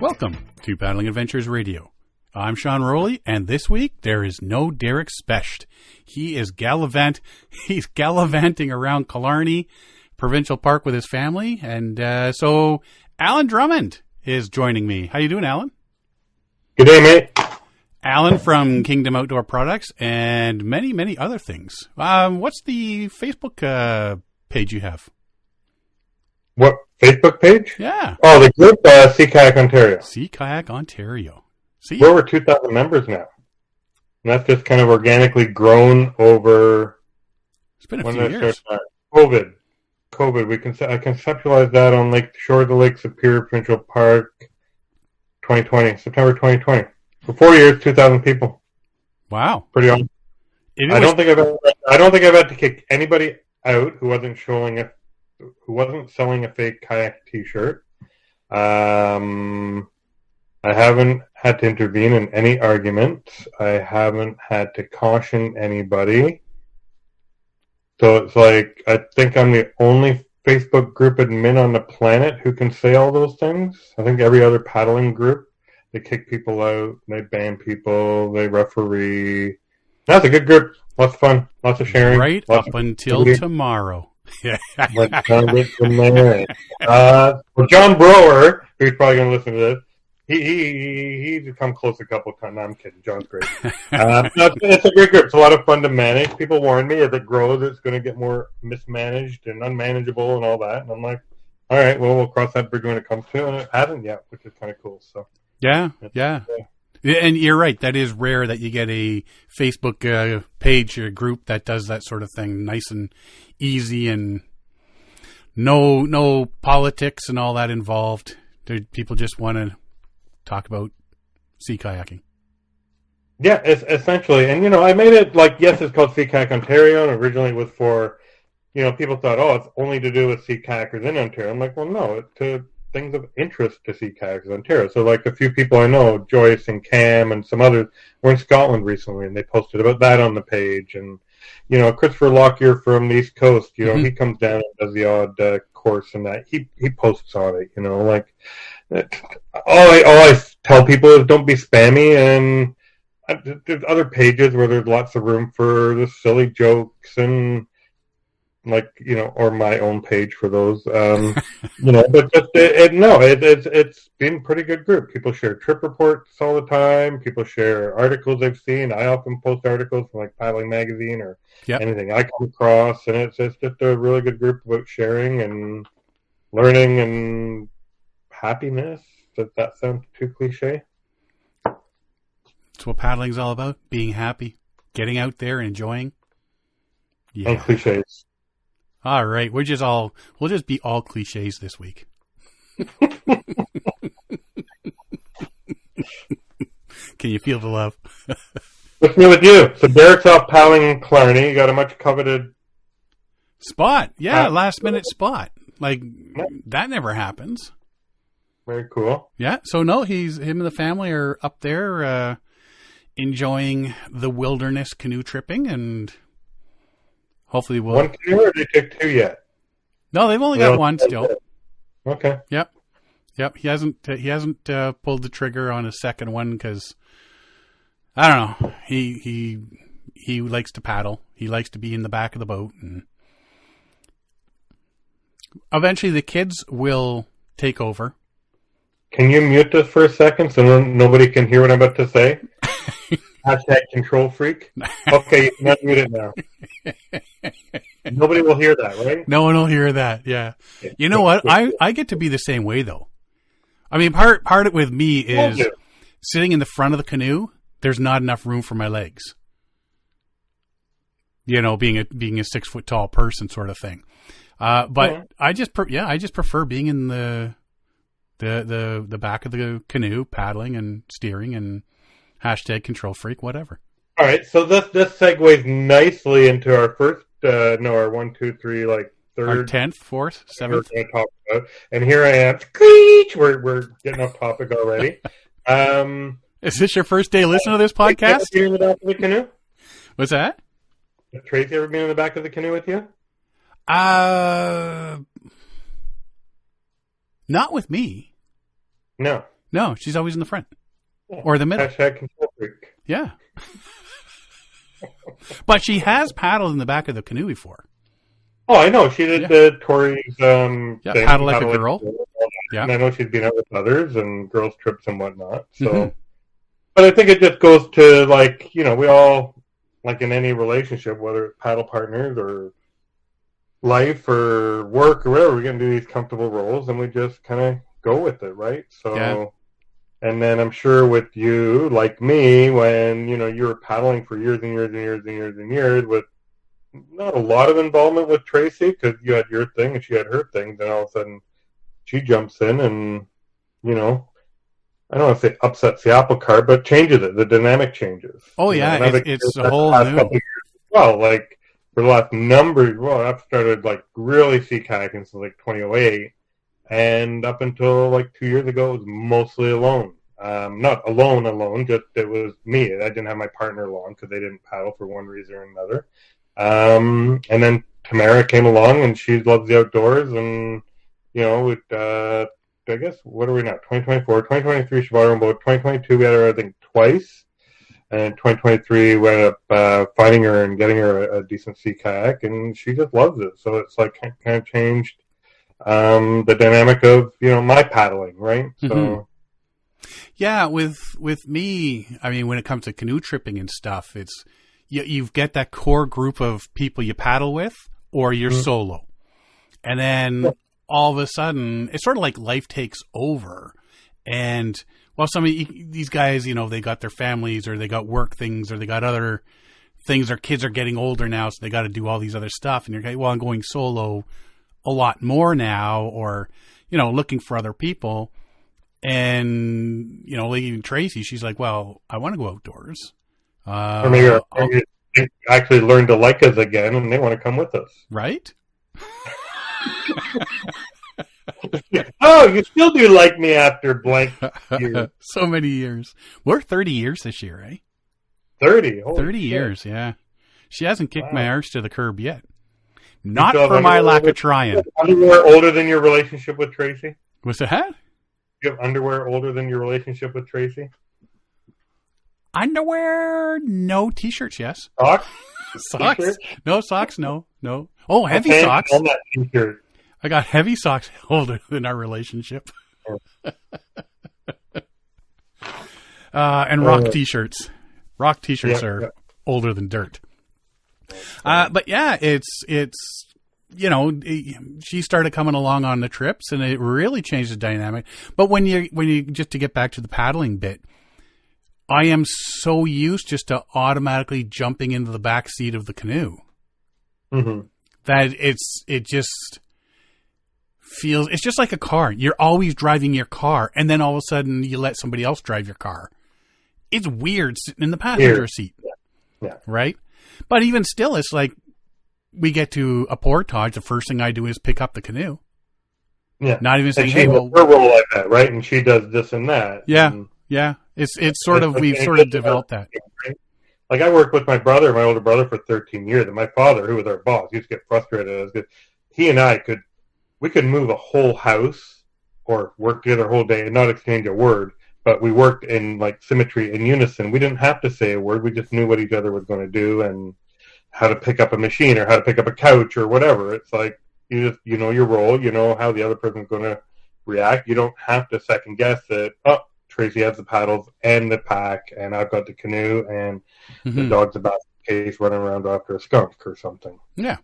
Welcome to Paddling Adventures Radio. I'm Sean Rowley, and this week there is no Derek Specht. He's gallivanting around Killarney Provincial Park with his family, and so Alan Drummond is joining me. How you doing, Alan? Good day, mate. Alan from Kingdom Outdoor Products and many, many other things. What's the Facebook page you have? What, Facebook page? Yeah. Oh, the group, Sea Kayak Ontario. Sea Kayak Ontario. See? We're over 2,000 members now. And that's just kind of organically grown over... It's been a few years. COVID. I conceptualized that on Shore of the Lake Superior Provincial Park 2020, September 2020. For 4 years, 2,000 people. Wow. Pretty awesome. I don't think I've had to kick anybody out who wasn't selling a fake kayak T-shirt. I haven't had to intervene in any arguments. I haven't had to caution anybody. So it's like, I think I'm the only Facebook group admin on the planet who can say all those things. I think every other paddling group, they kick people out, they ban people, they referee. That's a good group. Lots of fun, lots of sharing. Right up until tomorrow. Well, John Brower, who's probably going to listen to this, he's come close a couple of times. No, I'm kidding. John's great. It's a great group. It's a lot of fun to manage. People warn me as it grows, it's going to get more mismanaged and unmanageable and all that. And I'm like, all right, well, we'll cross that bridge when it comes to it. And it hasn't yet, which is kind of cool. So yeah. And you're right. That is rare that you get a Facebook page or group that does that sort of thing, nice and easy, and no politics and all that involved. People just want to talk about sea kayaking. Yeah, it's essentially. And, I made it yes, it's called Sea Kayak Ontario, and originally it was for, people thought, it's only to do with sea kayakers in Ontario. I'm like, well, no, it's to things of interest to sea kayakers in Ontario. So, a few people I know, Joyce and Cam and some others, were in Scotland recently, and they posted about that on the page. And, Christopher Lockyer from the East Coast, he comes down and does the odd course, and that he posts on it. All I tell people is don't be spammy, and there's other pages where there's lots of room for the silly jokes and or my own page for those, but it's been a pretty good group. People share trip reports all the time. People share articles they've seen. I often post articles from Paddling Magazine or anything I come across, and it's just a really good group about sharing and learning and happiness. Does that sound too cliche? That's what paddling's all about, being happy, getting out there and enjoying. Yeah. And cliches. All right, we'll just be all cliches this week. Can you feel the love? What's new with you? So Derek's off paddling in Killarney. You got a much coveted spot. Yeah, last minute spot. That never happens. Very cool. Yeah, so no, him and the family are up there enjoying the wilderness canoe tripping, and hopefully we'll... One canoe, or did they take two yet? No, they've only got one still. Okay. Yep. He hasn't pulled the trigger on a second one because, I don't know, he likes to paddle. He likes to be in the back of the boat, and eventually the kids will take over. Can you mute this for a second so nobody can hear what I'm about to say? Hashtag control freak. Okay, you can unmute it now. Nobody will hear that, right? No one will hear that, yeah. You know what? I get to be the same way, though. I mean, part of it with me is sitting in the front of the canoe, there's not enough room for my legs. Being a 6 foot tall person sort of thing. But I just prefer being in the back of the canoe, paddling and steering, and hashtag control freak, whatever. All right, so this segues nicely into our first, our 1, 2, 3, third, our 10th, 4th, 7th. We're going to talk about, and here I am. Screech! We're getting off topic already. Is this your first day listening to this podcast? Have you ever been in the back of the canoe? What's that? Has Tracy ever been in the back of the canoe with you? Not with me. No. No, she's always in the front or the middle. Hashtag control freak. Yeah. But she has paddled in the back of the canoe before. Oh, I know. She did the Tori's thing, paddle like a girl. Yeah. And I know she's been out with others and girls' trips and whatnot. So, But I think it just goes to, like, you know, we all, like in any relationship, whether it's paddle partners or life or work or whatever, we're going to do these comfortable roles and we just kind of go with it, right? So, and then I'm sure with you, like me, when, you know, you were paddling for years and years and years and years and years with not a lot of involvement with Tracy because you had your thing and she had her thing, then all of a sudden she jumps in and, you know, I don't want to say upsets the apple cart, but changes it. The dynamic changes. Oh, yeah. It's a whole new. Well, like, for the last I've started, like, really sea kayaking since, like, 2008. And up until, like, 2 years ago, it was mostly alone. Not alone, just it was me. I didn't have my partner along because they didn't paddle for one reason or another. And then Tamara came along, and she loves the outdoors, and, you know, I guess, what are we now? 2024, 2023, she bought her own boat. 2022, we had her, I think, twice. And 2023, we ended up finding her and getting her a decent sea kayak, and she just loves it. So it's like kind of changed the dynamic of, you know, my paddling, right? So, yeah, with me, I mean, when it comes to canoe tripping and stuff, it's you get that core group of people you paddle with, or you're solo, and then all of a sudden, it's sort of like life takes over. And, well, some of these guys, you know, they got their families or they got work things or they got other things. Their kids are getting older now, so they got to do all these other stuff. And you're like, well, I'm going solo a lot more now, or, you know, looking for other people. And, you know, like even Tracy, she's like, well, I want to go outdoors. Or maybe they actually learn to like us again and they want to come with us. Right? Oh, you still do like me after blank years. So many years. We're 30 years this year, eh? 30? 30 years, yeah. She hasn't kicked my arse to the curb yet. Not for my lack of trying. Underwear older than your relationship with Tracy? What's that? You have underwear older than your relationship with Tracy? Underwear, no. T-shirts, yes. Socks? Socks? T-shirts? No socks, no. Oh, heavy socks. On that T-shirt. I got heavy socks older than our relationship. And rock T-shirts. Rock T-shirts are older than dirt. But yeah, it's you know, she started coming along on the trips, and it really changed the dynamic. But when you just to get back to the paddling bit, I am so used just to automatically jumping into the back seat of the canoe that it just feels, it's just like a car. You're always driving your car, and then all of a sudden you let somebody else drive your car. It's weird sitting in the passenger seat, right? But even still, it's like we get to a portage, the first thing I do is pick up the canoe. Yeah, not even saying, "Hey, well, her role like that, right?" And she does this and that. Yeah, yeah. It's sort of we've sort of developed that. Right? Like I worked with my older brother, for 13 years, and my father, who was our boss, used to get frustrated because he and I could move a whole house or work together a whole day and not exchange a word, but we worked in like symmetry and unison. We didn't have to say a word. We just knew what each other was going to do and how to pick up a machine or how to pick up a couch or whatever. It's like you know your role, you know how the other person's going to react. You don't have to second guess it. Oh, Tracy has the paddles and the pack, and I've got the canoe, and the dog's about case running around after a skunk or something. Yeah.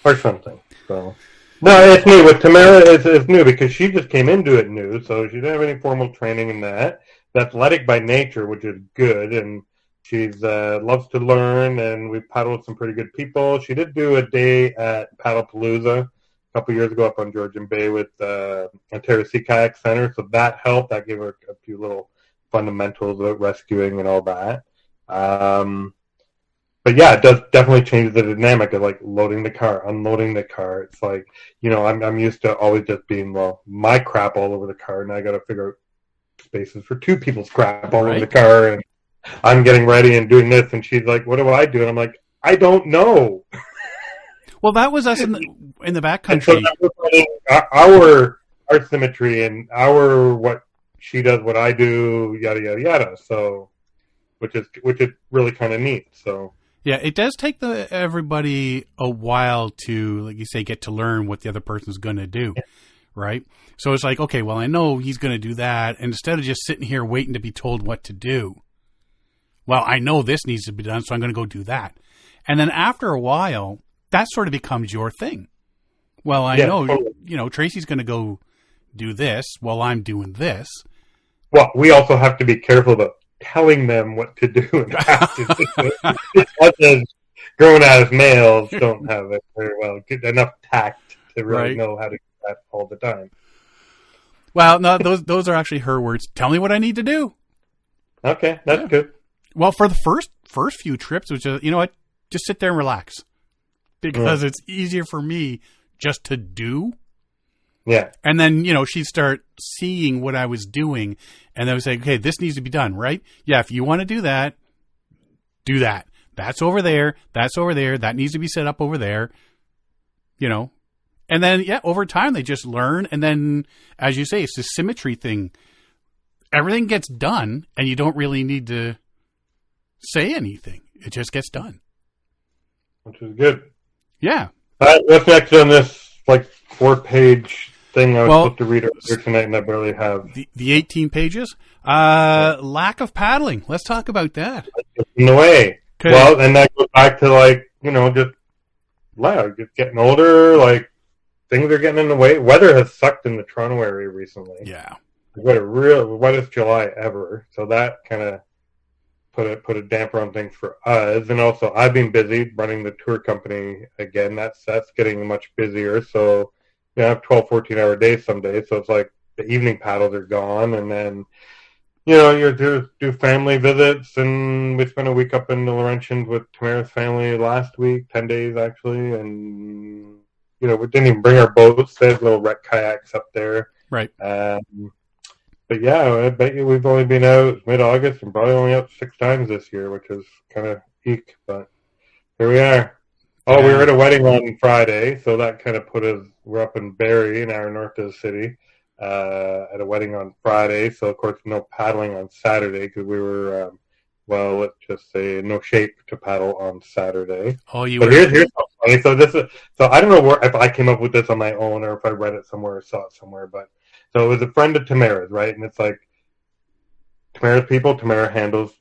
Or something. So no, it's new. With Tamara, it's new because she just came into it new, so she didn't have any formal training in that. She's athletic by nature, which is good, and she's loves to learn. And we paddled with some pretty good people. She did do a day at Paddlepalooza a couple years ago up on Georgian Bay with Ontario Sea Kayak Center, so that helped. That gave her a few little fundamentals about rescuing and all that. But yeah, it does definitely change the dynamic of like loading the car, unloading the car. It's like, you know, I'm used to always just being, well, my crap all over the car, and I got to figure out spaces for two people's crap all over the car, and I'm getting ready and doing this, and she's like, what do I do? And I'm like, I don't know. Well, that was us in the backcountry. So that was mean, our symmetry and our what she does, what I do, yada yada yada. So, which is really kind of neat. So. Yeah, it does take everybody a while to, like you say, get to learn what the other person's going to do, right? So it's like, okay, well, I know he's going to do that, and instead of just sitting here waiting to be told what to do, well, I know this needs to be done, so I'm going to go do that. And then after a while, that sort of becomes your thing. Well, I know, totally. Tracy's going to go do this while I'm doing this. Well, we also have to be careful about telling them what to do and how to do it. Us as grown-ass males don't have it very well. Get enough tact to really know how to do that all the time. Well, no, those are actually her words. Tell me what I need to do. Okay, that's good. Well, for the first few trips, which is, you know what, just sit there and relax. Because it's easier for me just to do. Yeah. And then, she'd start seeing what I was doing, and I would say, okay, this needs to be done, right? Yeah, if you want to do that, do that. That's over there. That's over there. That needs to be set up over there. And then, over time, they just learn. And then, as you say, it's the symmetry thing. Everything gets done, and you don't really need to say anything. It just gets done. Which is good. Yeah. What's next on this, 4-page thing I was supposed to read earlier tonight, and I barely have? The 18 pages? Lack of paddling. Let's talk about that. In the way. Okay. Well, and that goes back to, just getting older, things are getting in the way. Weather has sucked in the Toronto area recently. Yeah. We've got a real wettest July ever, so that kind of put a damper on things for us. And also, I've been busy running the tour company again. That's getting much busier. So, I have 12, 14-hour days some days. So it's like the evening paddles are gone, and then you do family visits. And we spent a week up in the Laurentians with Tamara's family last week, 10 days actually, and we didn't even bring our boats. They have little wreck kayaks up there. Right. But yeah, I bet you we've only been out mid-August and probably only out 6 times this year, which is kind of peak. But here we are. Oh, we were at a wedding on Friday, so that kind of put us. We're up in Barrie, an hour north of the city, at a wedding on Friday. So of course, no paddling on Saturday because we were, let's just say, no shape to paddle on Saturday. Oh, you but were. Here's funny. So I don't know if I came up with this on my own or if I read it somewhere or saw it somewhere, but. So it was a friend of Tamara's, right? And it's like Tamara's people. Tamara handles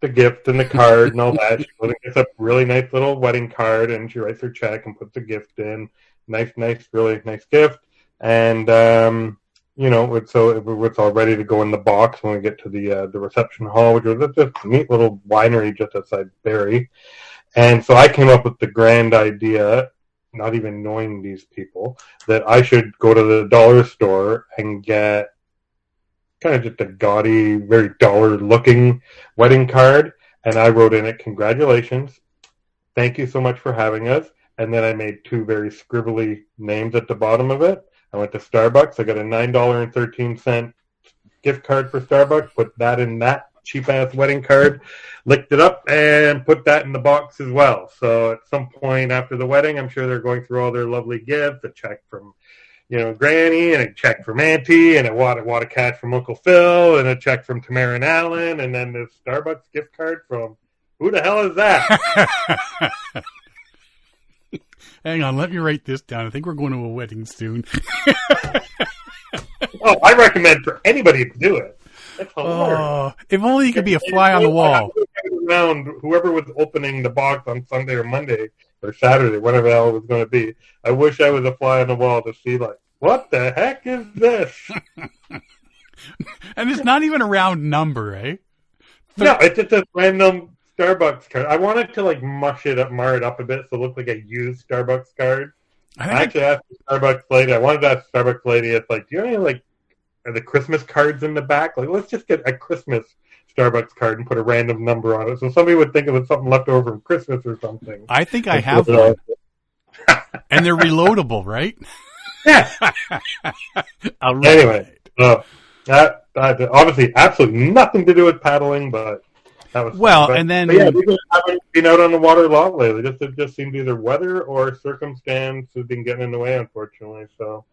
the gift and the card and all that. She goes and gets a really nice little wedding card, and she writes her check and puts the gift in. Nice, really nice gift. And it's all ready to go in the box when we get to the reception hall, which was just a neat little winery just outside Barrie. And so I came up with the grand idea, not even knowing these people, that I should go to the dollar store and get kind of just a gaudy, very dollar-looking wedding card. And I wrote in it, "Congratulations. Thank you so much for having us." And then I made 2 very scribbly names at the bottom of it. I went to Starbucks. I got a $9.13 gift card for Starbucks, put that in that cheap-ass wedding card, licked it up, and put that in the box as well. So at some point after the wedding, I'm sure they're going through all their lovely gifts, a check from, Granny, and a check from Auntie, and a wad of cash from Uncle Phil, and a check from Tamara and Alan, and then this Starbucks gift card from, who the hell is that? Hang on, let me write this down. I think we're going to a wedding soon. Oh, I recommend for anybody to do it. Oh, if only you could be a fly on the wall. Around whoever was opening the box on Sunday or Monday or Saturday, whatever the hell it was going to be. I wish I was a fly on the wall to see, what the heck is this? And it's not even a round number, eh? No, it's just a random Starbucks card. I wanted to mar it up a bit so it looked like a used Starbucks card. I actually asked the Starbucks lady. I wanted to ask the Starbucks lady, it's do you have any are the Christmas cards in the back? Let's just get a Christmas Starbucks card and put a random number on it, so somebody would think it was something left over from Christmas or something. I think I have one, and they're reloadable, right? Yeah. Anyway, that obviously absolutely nothing to do with paddling, but that was and then we haven't been out on the water a lot lately. It just seemed either weather or circumstance has been getting in the way, unfortunately. So.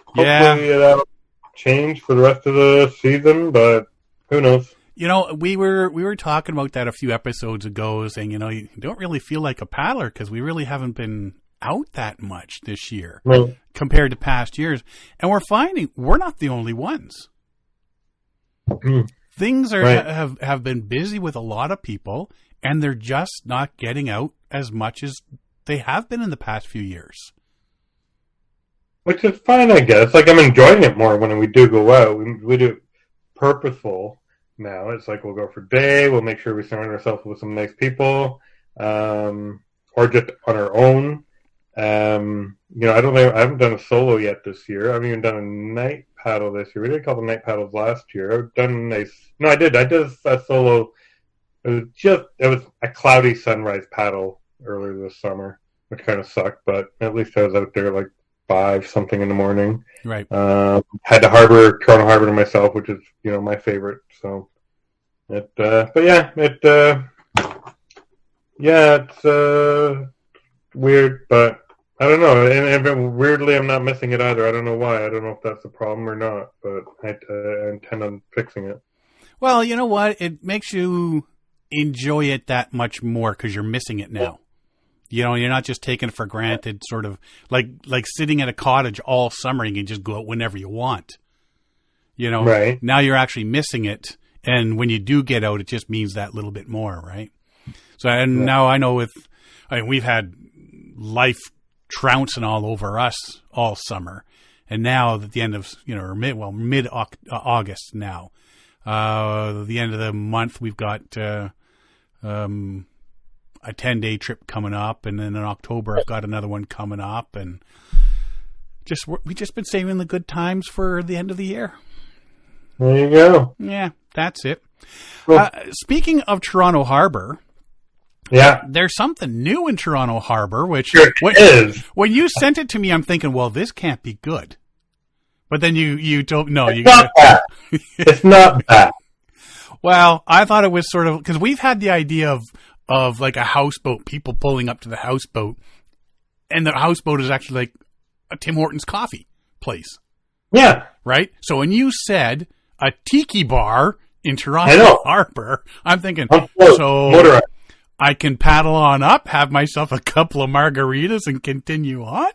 Hopefully that'll change for the rest of the season, but who knows? You know, we were talking about that a few episodes ago, saying, you know, you don't really feel like a paddler because we really haven't been out that much this year compared to past years. And we're finding we're not the only ones. Things have been busy with a lot of people, and they're just not getting out as much as they have been in the past few years. Which is fine, I guess. Like, I'm enjoying it more when we do go out. We do it purposeful now. It's like we'll go for a day. We'll make sure we surround ourselves with some nice people, or just on our own. You know, I haven't done a solo yet this year. I haven't even done a night paddle this year. We did a couple night paddles last year. I've done I did a solo. It was a cloudy sunrise paddle earlier this summer, which kind of sucked, but at least I was out there like 5 something in the morning. Right. Had Toronto Harbour to myself, which is, you know, my favorite. So it's weird, but I don't know. And weirdly, I'm not missing it either. I don't know why. I don't know if that's a problem or not, but I intend on fixing it. Well, you know what? It makes you enjoy it that much more because you're missing it now. You know, you're not just taking it for granted, sort of like sitting at a cottage all summer and you can just go out whenever you want. You know, right. Now you're actually missing it. And when you do get out, it just means that little bit more, right? So, and now I know we've had life trouncing all over us all summer. And now at the end of, you know, mid August now, the end of the month, we've got a 10-day trip coming up, and then in October I've got another one coming up, and we've just been saving the good times for the end of the year. There you go. Yeah, that's it. Cool. Speaking of Toronto Harbour, there's something new in Toronto Harbour, which is. When you sent it to me, I'm thinking, well, this can't be good. But then you don't know. It's not bad. Well, I thought it was sort of, because we've had the idea of like a houseboat, people pulling up to the houseboat, and the houseboat is actually like a Tim Hortons coffee place. Yeah. Right? So when you said a tiki bar in Toronto Harbour, I'm thinking, so motorized. I can paddle on up, have myself a couple of margaritas, and continue on?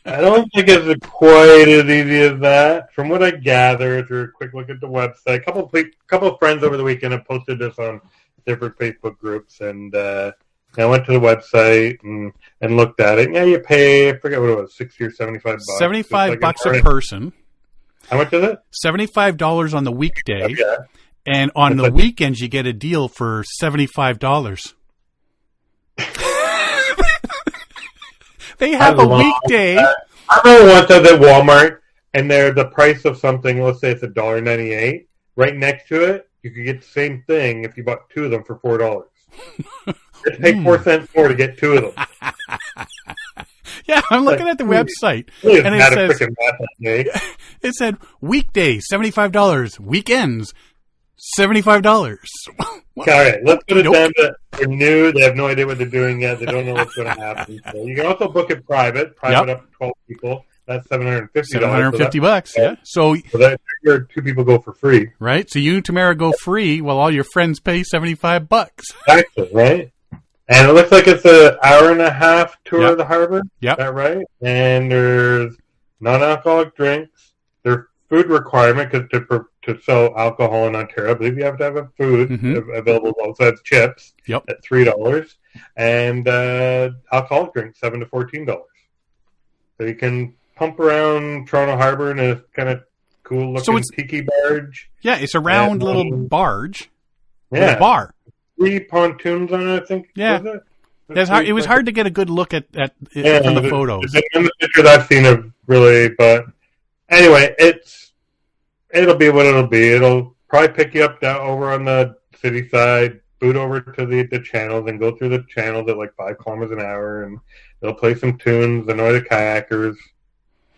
I don't think it's quite as easy as that. From what I gather, through a quick look at the website, a couple of friends over the weekend have posted this on different Facebook groups, and I went to the website and looked at it. Yeah, you pay, I forget what it was, $60 or $75. $75 a person. How much is it? $75 on the weekday. Okay. And on the weekends, you get a deal for $75. They have a weekday. I remember once I was at Walmart, and they're the price of something, let's say it's $1.98. Right next to it, you could get the same thing if you bought 2 of them for $4. Just pay 4 cents more to get 2 of them. Yeah, I'm looking at the website, and it said weekdays $75, weekends $75. All right, let's put it down to they're new. They have no idea what they're doing yet. They don't know what's going to happen. So you can also book it private up to 12 people. That's $750. $750, yeah. So that 2 people go for free. Right. So you and Tamara go free while all your friends pay $75. Exactly, right? And it looks like it's an hour-and-a-half tour of the harbor. Yep. Is that right? And there's non-alcoholic drinks. There's food requirement because to sell alcohol in Ontario, I believe you have to have a food available outside chips at $3, and alcoholic drinks $7 to $14. So you can pump around Toronto Harbour in a kind of cool looking tiki barge. Yeah, it's a round little barge. Yeah, bar. 3 pontoons on it, I think. Yeah, it was hard to get a good look at it from the photos. The pictures I've seen of really, but anyway, it'll be what it'll be. It'll probably pick you up down over on the city side, boot over to the channels, and go through the channels at like 5 kilometers an hour, and they'll play some tunes, annoy the kayakers,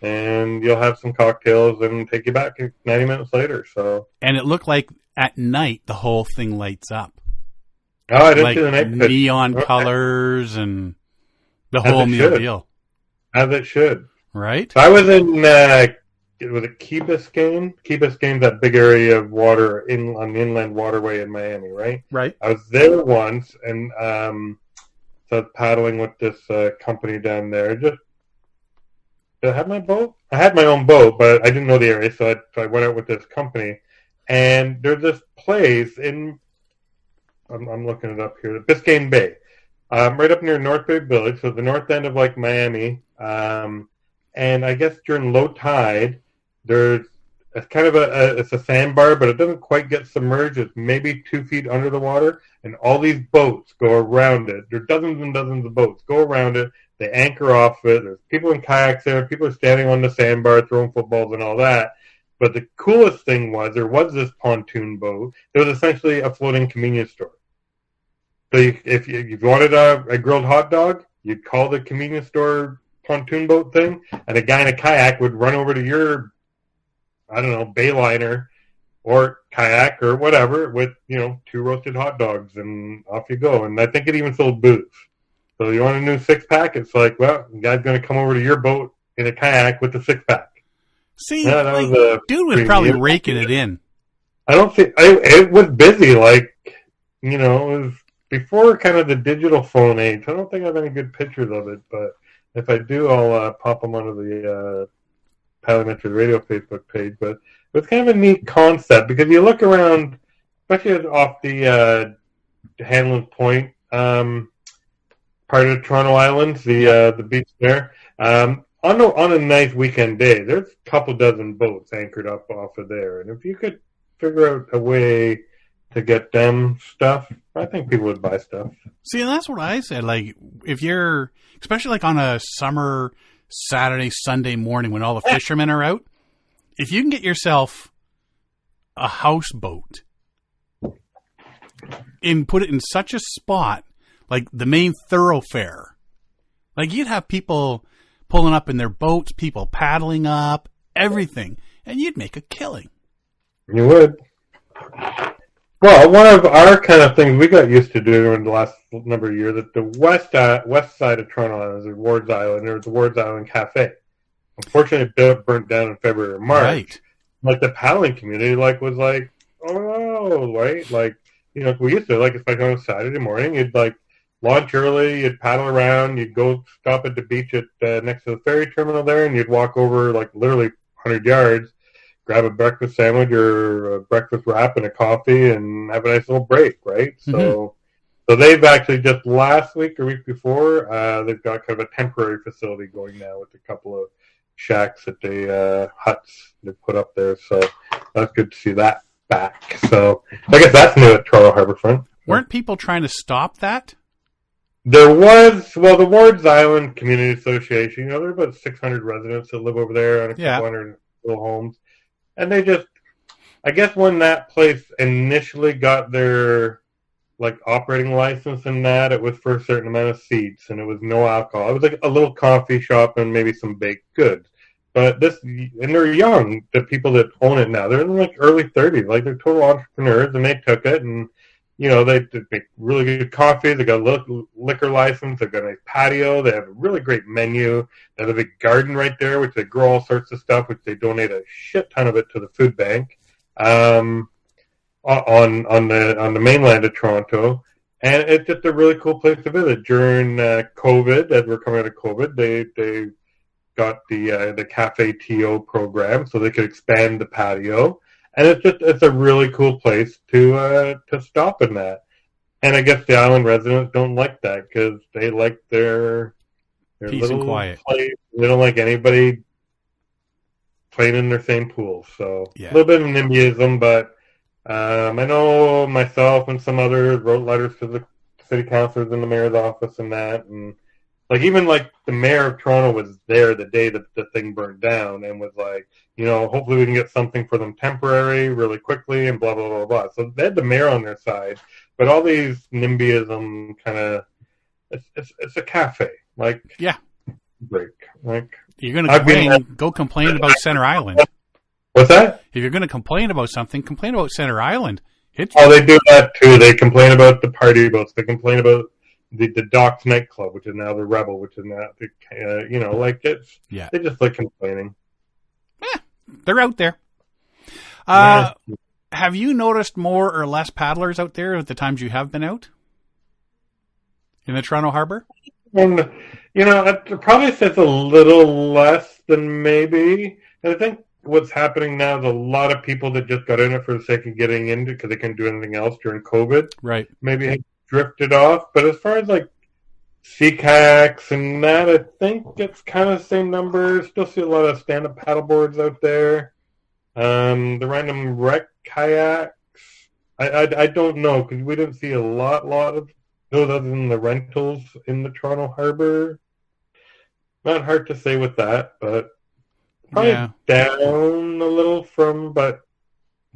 and you'll have some cocktails and take you back 90 minutes later. So, and it looked like at night the whole thing lights up. Oh, I didn't see the night neon colors and the whole deal. As it should. Right? So I was in was it Key Biscayne? Key Biscayne's that big area of water on the inland waterway in Miami, right? Right. I was there once, and so I was paddling with this company down there. Did I have my boat? I had my own boat, but I didn't know the area, so I went out with this company. And there's this place I'm looking it up here, the Biscayne Bay, right up near North Bay Village, so the north end of like Miami. And I guess during low tide, it's kind of it's a sandbar, but it doesn't quite get submerged. It's maybe 2 feet under the water, and all these boats go around it. There are dozens and dozens of boats go around it. They anchor off it. There's people in kayaks there. People are standing on the sandbar throwing footballs and all that. But the coolest thing was there was this pontoon boat. It was essentially a floating convenience store. So if you wanted a grilled hot dog, you'd call the convenience store pontoon boat thing, and a guy in a kayak would run over to your, I don't know, bayliner or kayak or whatever with, 2 roasted hot dogs, and off you go. And I think it even sold booze. So you want a new 6-pack? It's like, well, the guy's going to come over to your boat in a kayak with the 6-pack. See, dude was probably raking it in. I don't think it was busy. It was before kind of the digital phone age. I don't think I have any good pictures of it, but if I do, I'll pop them onto the Parliamentary Radio Facebook page. But it was kind of a neat concept because you look around, especially off the Hanlon Point part of Toronto Islands, the beach there. On a nice weekend day, there's a couple dozen boats anchored up off of there. And if you could figure out a way to get them stuff, I think people would buy stuff. See, and that's what I said. Like, if you're, especially like on a summer Saturday, Sunday morning when all the fishermen are out, if you can get yourself a houseboat and put it in such a spot, like the main thoroughfare, like you'd have people pulling up in their boats, people paddling up, everything, and you'd make a killing. You would. Well, one of our kind of things we got used to doing in the last number of years, that the west side of Toronto Island is Ward's Island. There's the Ward's Island Cafe. Unfortunately, it burnt down in February or March. Right. Like the paddling community, was like, oh no, right? Like, we used to, like, it's like on a Saturday morning, you'd like launch early, you'd paddle around, you'd go stop at the beach at next to the ferry terminal there, and you'd walk over like literally 100 yards, grab a breakfast sandwich or a breakfast wrap and a coffee, and have a nice little break, right? Mm-hmm. So they've actually just last week or week before, they've got kind of a temporary facility going now with a couple of shacks that huts they put up there. So that's good to see that back. So I guess that's new at Toronto Harbourfront. Weren't people trying to stop that? There was, the Ward's Island Community Association, there are about 600 residents that live over there on a couple hundred little homes. And they just, I guess when that place initially got their, operating license and that, it was for a certain amount of seats, and it was no alcohol. It was like a little coffee shop and maybe some baked goods. But and they're young, the people that own it now. They're in early 30s, they're total entrepreneurs, and they took it, and they make really good coffee. They got a liquor license. They've got a nice patio. They have a really great menu. They have a big garden right there, which they grow all sorts of stuff, which they donate a shit ton of it to the food bank on the mainland of Toronto. And it's just a really cool place to visit. During COVID, as we're coming out of COVID, they got the Cafe TO program, so they could expand the patio. And it's a really cool place to stop in that. And I guess the island residents don't like that because they like their peace little and quiet place. They don't like anybody playing in their same pool. So yeah. A little bit of NIMBYism, but I know myself and some others wrote letters to the city councilors in the mayor's office and that, and even the mayor of Toronto was there the day that the thing burned down and was like, hopefully we can get something for them temporary really quickly and blah, blah, blah, blah. So they had the mayor on their side, but all these NIMBYism kind of, it's a cafe. Yeah. Break. You're going to complain, go complain about Center Island. What's that? If you're going to complain about something, complain about Center Island. They do that too. They complain about the party boats. They complain about the Docks nightclub, which is now the Rebel, which is now the, it's, yeah. They just like complaining. they're out there. Have you noticed more or less paddlers out there at the times you have been out in the Toronto Harbour? And, it probably says a little less than maybe. And I think what's happening now is a lot of people that just got in it for the sake of getting into it because they couldn't do anything else during COVID. Right. Maybe have drifted off. But as far as like sea kayaks and that, I think it's kind of the same numbers. Still see a lot of stand-up paddleboards out there. The random wreck kayaks, I don't know because we didn't see a lot of those other than the rentals in the Toronto Harbour. Not hard to say with that, but probably down a little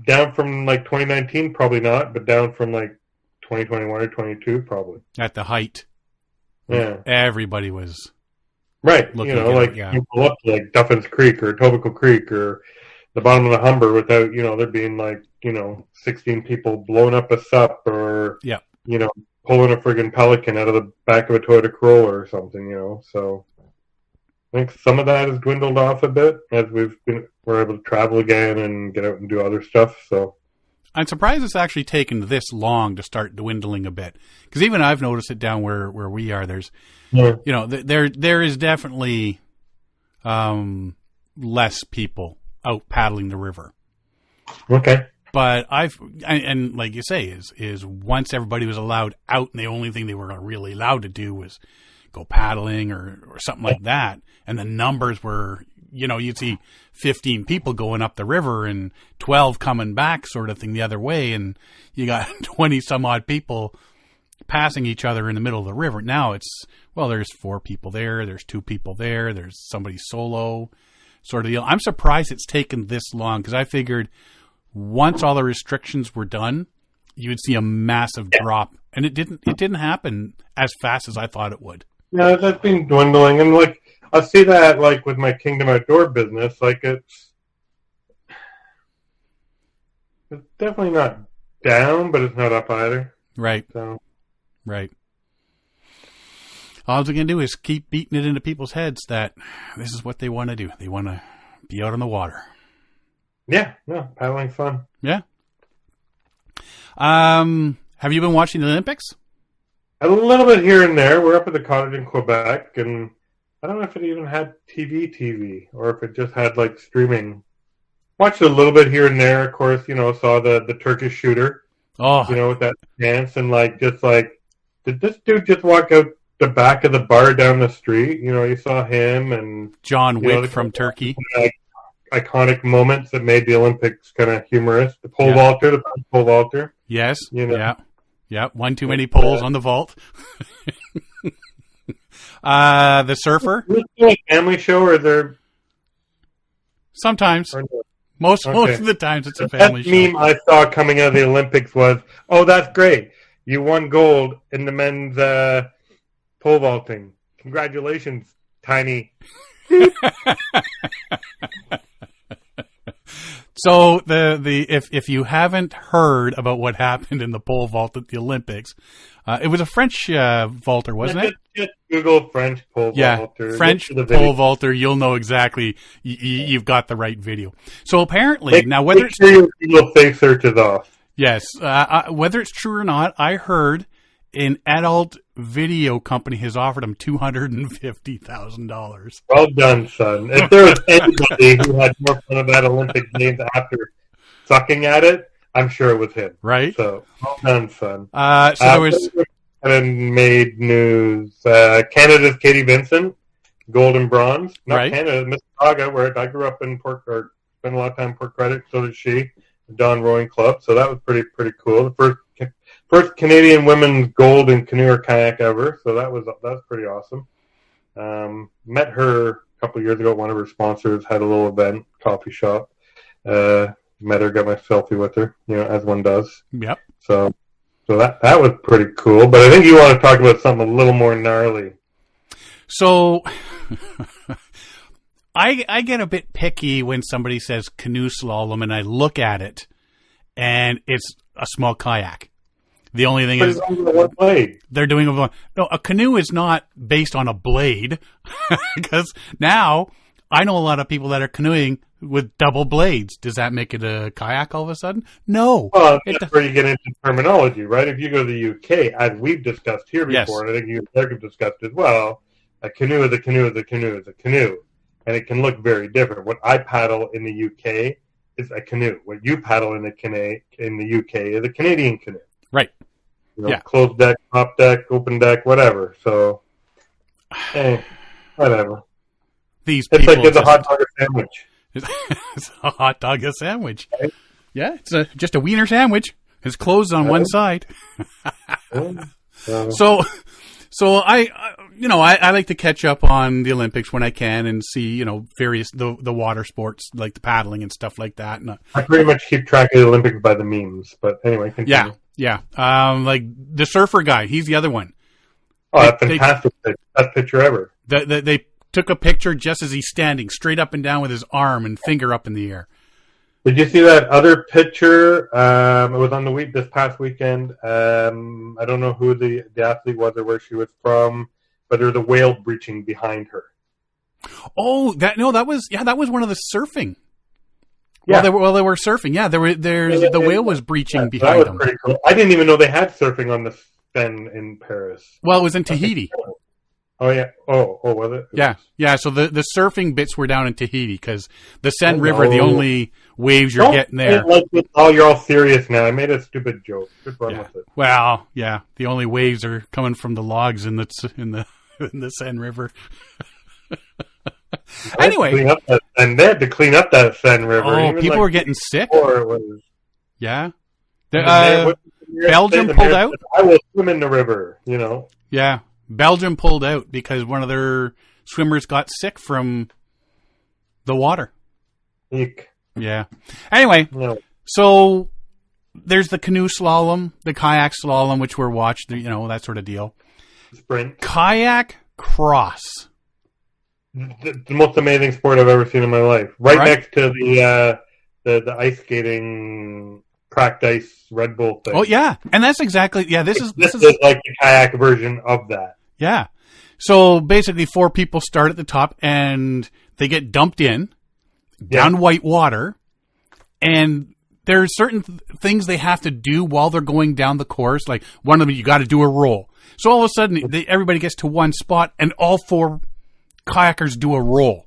down from like 2019, probably not, but down from like 2021 or 22, probably. At the height. Yeah. Everybody was. Right. You pull up to like Duffin's Creek or Etobicoke Creek or the bottom of the Humber without, there being like, 16 people blowing up a sup or, pulling a friggin' Pelican out of the back of a Toyota Corolla or something, So I think some of that has dwindled off a bit as we're able to travel again and get out and do other stuff. So I'm surprised it's actually taken this long to start dwindling a bit. Because even I've noticed it down where we are. There's, there is definitely less people out paddling the river. Okay. But and like you say, is once everybody was allowed out and the only thing they were really allowed to do was go paddling or something like that. And the numbers were, you'd see 15 people going up the river and 12 coming back sort of thing the other way. And you got 20 some odd people passing each other in the middle of the river. Now it's, there's 4 people there. There's 2 people there. There's somebody solo sort of deal. I'm surprised it's taken this long because I figured once all the restrictions were done, you would see a massive drop, and it didn't happen as fast as I thought it would. Yeah, that's been dwindling, and like I see that like with my Kingdom Outdoor business, like it's definitely not down, but it's not up either. Right. So. Right. All we're going to do is keep beating it into people's heads that this is what they want to do. They want to be out on the water. Yeah, no, paddling's fun. Yeah. Have you been watching the Olympics? A little bit here and there. We're up at the cottage in Quebec, and I don't know if it even had TV, or if it just had like streaming. Watched a little bit here and there. Of course, saw the Turkish shooter. Oh, with that dance and did this dude just walk out the back of the bar down the street? You saw him and John Wick from Turkey. Iconic moments that made the Olympics kind of humorous. The pole vaulter, the pole vaulter. Yes. Yeah. One too many poles on the vault. The surfer. Is it a family show or is there? Sometimes. Most of the times it's a family show. That meme I saw coming out of the Olympics was, "Oh, that's great! You won gold in the men's pole vaulting. Congratulations, Tiny." So if you haven't heard about what happened in the pole vault at the Olympics, it was a French vaulter, wasn't it? Just Google French pole vaulter. French pole vaulter. You'll know exactly. You've got the right video. So apparently, whether it's your Google face search is off. Yes, whether it's true or not, I heard an adult video company has offered him $250,000. Well done, son. If there was anybody who had more fun of that Olympic Games after sucking at it, I'm sure it was him. Right? So, well done, son. So there was... made news. Canada's Katie Vincent, gold and bronze. Not right. Canada, Mississauga, where I grew up in spent a lot of time in Port Credit. So did she. The Don Rowing Club. So that was pretty cool. The first Canadian women's gold in canoe or kayak ever. So that was pretty awesome. Met her a couple of years ago. One of her sponsors had a little event, coffee shop. Met her, got my selfie with her, as one does. Yep. So that was pretty cool. But I think you want to talk about something a little more gnarly. So I get a bit picky when somebody says canoe slalom and I look at it and it's a small kayak. The only thing is one blade. They're doing a canoe is not based on a blade because now I know a lot of people that are canoeing with double blades. Does that make it a kayak all of a sudden? No. Well, that's where you get into terminology, right? If you go to the UK, as we've discussed here before, and I think you and Derek have discussed as well, a canoe is a canoe is a canoe is a canoe. And it can look very different. What I paddle in the UK is a canoe. What you paddle in the UK is a Canadian canoe. Right. Closed deck, top deck, open deck, whatever. So, hey, whatever. It's like it's a hot dog sandwich. It's a hot dog sandwich. Right? Yeah, it's just a wiener sandwich. It's closed on one side. So I like to catch up on the Olympics when I can and see, various the water sports like the paddling and stuff like that. And I pretty much keep track of the Olympics by the memes, but anyway, continue. Yeah. Like the surfer guy, he's the other one. Oh, that's fantastic. Best picture ever. They took a picture just as he's standing straight up and down with his arm and finger up in the air. Did you see that other picture? It was on this past weekend. I don't know who the athlete was or where she was from, but there's a whale breaching behind her. Oh, that was one of the surfing. Yeah. They were surfing. Yeah, the whale was breaching behind them. Pretty cool. I didn't even know they had surfing on the Seine in Paris. Well, it was in Tahiti. Oh yeah. Oh, was it? Yeah. So the surfing bits were down in Tahiti because the Seine River, the only waves you're getting there. You're all serious now. I made a stupid joke. Just run with it. Well, yeah, the only waves are coming from the logs in the Seine River. Anyway, they had to clean up that Seine River. Oh, people were getting sick. Yeah. Belgium pulled out. I will swim in the river. Yeah. Belgium pulled out because one of their swimmers got sick from the water. Eek. Yeah. Anyway, So there's the canoe slalom, the kayak slalom, which we're watched, that sort of deal. Sprint. Kayak cross. The most amazing sport I've ever seen in my life. Right next to the ice skating, cracked ice Red Bull thing. Oh, yeah. And that's exactly, this is like the kayak version of that. Yeah. So basically 4 people start at the top and they get dumped in down white water. And there's certain things they have to do while they're going down the course. Like one of them, you got to do a roll. So all of a sudden everybody gets to one spot and all 4 kayakers do a roll.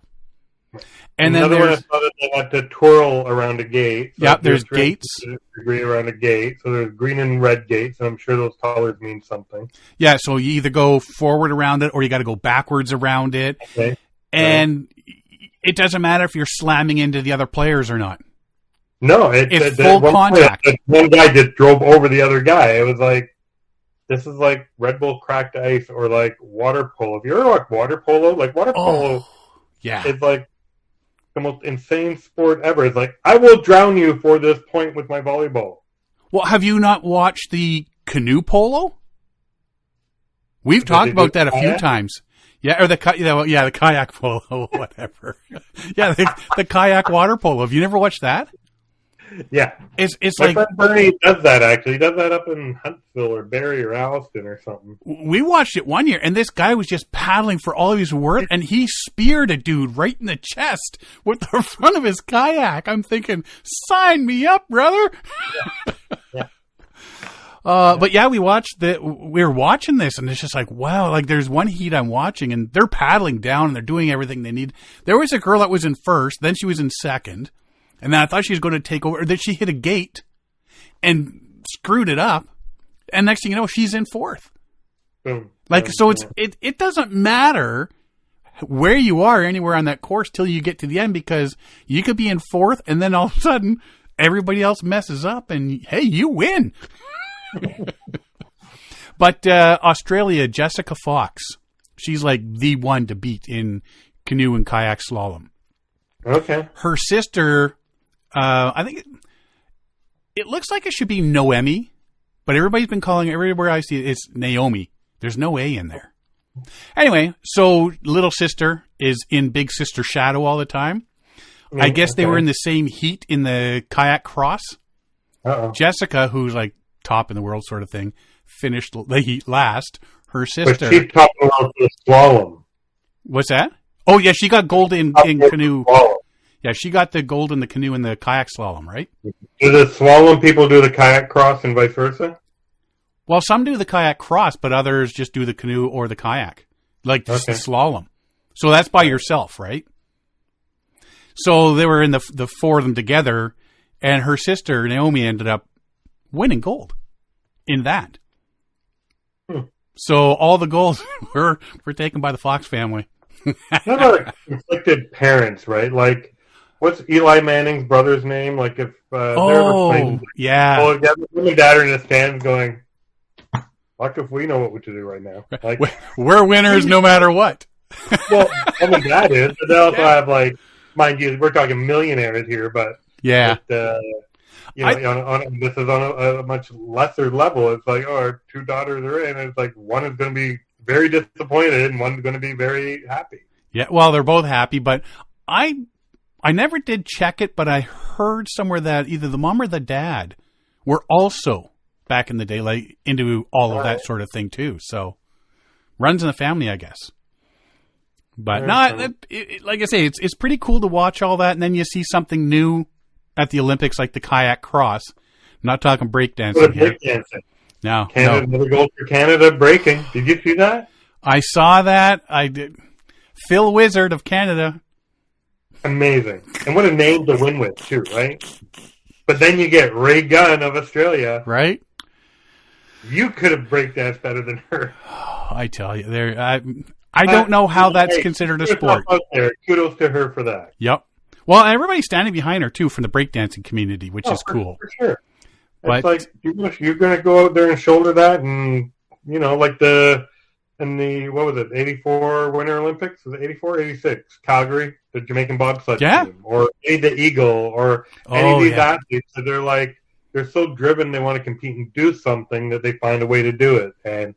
And then another one I saw that they had to twirl around a gate. So there's gates. Degree around a gate. So there's green and red gates, and I'm sure those colors mean something. Yeah, so you either go forward around it or you got to go backwards around it. Okay. And it doesn't matter if you're slamming into the other players or not. No, it's full contact. One guy just drove over the other guy. It was like, this is like Red Bull cracked ice or like water polo. Have you ever watched water polo? Like water polo is like the most insane sport ever. It's like, I will drown you for this point with my volleyball. Well, have you not watched the canoe polo? We've talked about that a few times. Yeah, or the kayak polo, whatever. Yeah, the kayak water polo. Have you never watched that? Yeah. It's my like... friend Bernie does that, actually. He does that up in Huntsville or Barrie or Alliston or something. We watched it one year, and this guy was just paddling for all of his worth, and he speared a dude right in the chest with the front of his kayak. I'm thinking, sign me up, brother! Yeah. But yeah, we were watching this, and it's just like, wow, like there's one heat I'm watching, and they're paddling down, and they're doing everything they need. There was a girl that was in first, then she was in second. And then I thought she was going to take over. Then she hit a gate and screwed it up. And next thing you know, she's in fourth. Boom. It doesn't matter where you are anywhere on that course till you get to the end, because you could be in fourth and then all of a sudden everybody else messes up and hey, you win. But Australia, Jessica Fox, she's like the one to beat in canoe and kayak slalom. Okay. Her sister... I think it looks like it should be Noemi, but everybody's been calling it, everywhere I see it, it's Naomi. There's no A in there. Anyway, so little sister is in big sister shadow all the time. I guess they were in the same heat in the kayak cross. Uh-oh. Jessica, who's like top in the world sort of thing, finished the heat last. Her sister... But she's top in the world for the slalom. What's that? Oh, yeah, she got gold in canoe. Slalom. Yeah, she got the gold in the canoe and the kayak slalom, right? Do the slalom people do the kayak cross and vice versa? Well, some do the kayak cross, but others just do the canoe or the kayak. Like just the slalom. So that's by yourself, right? So they were in the four of them together, and her sister, Naomi, ended up winning gold in that. So all the gold were taken by the Fox family. How about conflicted parents, right? Like, what's Eli Manning's brother's name? Like, if they're ever playing, yeah, mom and dad are in the stands going, "Fuck if we know what to do right now." Like, we're winners no matter what. Well, mom and dad is, but they also have, like, mind you, we're talking millionaires here, but yeah. This is on a much lesser level. It's like, our two daughters are in, and it's like one is going to be very disappointed and one's going to be very happy. Yeah, well, they're both happy, but I never did check it, but I heard somewhere that either the mom or the dad were also back in the day, like, into all of that sort of thing too. So runs in the family, I guess. But like I say, it's pretty cool to watch all that, and then you see something new at the Olympics, like the kayak cross. I'm not talking breakdancing here. Breakdancing. No, Another gold for Canada breaking. Did you see that? I saw that. I did. Phil Wizard of Canada. Amazing. And what a name to win with, too, right? But then you get Ray Gunn of Australia. Right? You could have breakdanced better than her. I tell you, I don't know how that's considered a sport. Kudos to her for that. Yep. Well, everybody's standing behind her, too, from the breakdancing community, which is cool. For sure. It's like, you're going to go out there and shoulder that, and, like what was it, 84 Winter Olympics? Was it 84, 86? Calgary, the Jamaican bobsled team, or the Eagle, or any of these athletes. So they're so driven, they want to compete and do something that they find a way to do it. And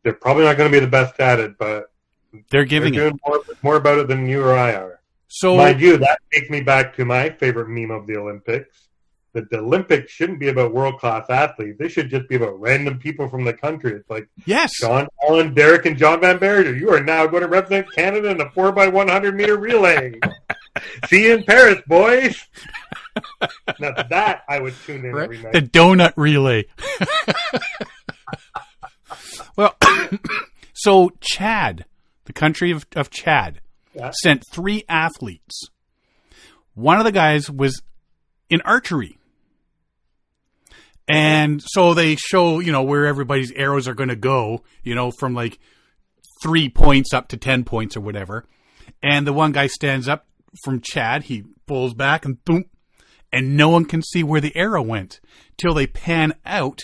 they're probably not going to be the best at it, but they're doing more about it than you or I are. So, mind you, that takes me back to my favorite meme of the Olympics. That the Olympics shouldn't be about world-class athletes. They should just be about random people from the country. It's like, yes, Sean Allen, Derek, and John Van Berger, you are now going to represent Canada in a 4x100-meter relay. See you in Paris, boys. Now that I would tune in every night. The donut relay. Well, so Chad, the country of Chad, sent 3 athletes. One of the guys was in archery. And so they show, where everybody's arrows are going to go, from like 3 points up to 10 points or whatever. And the one guy stands up from Chad. He pulls back and boom. And no one can see where the arrow went till they pan out.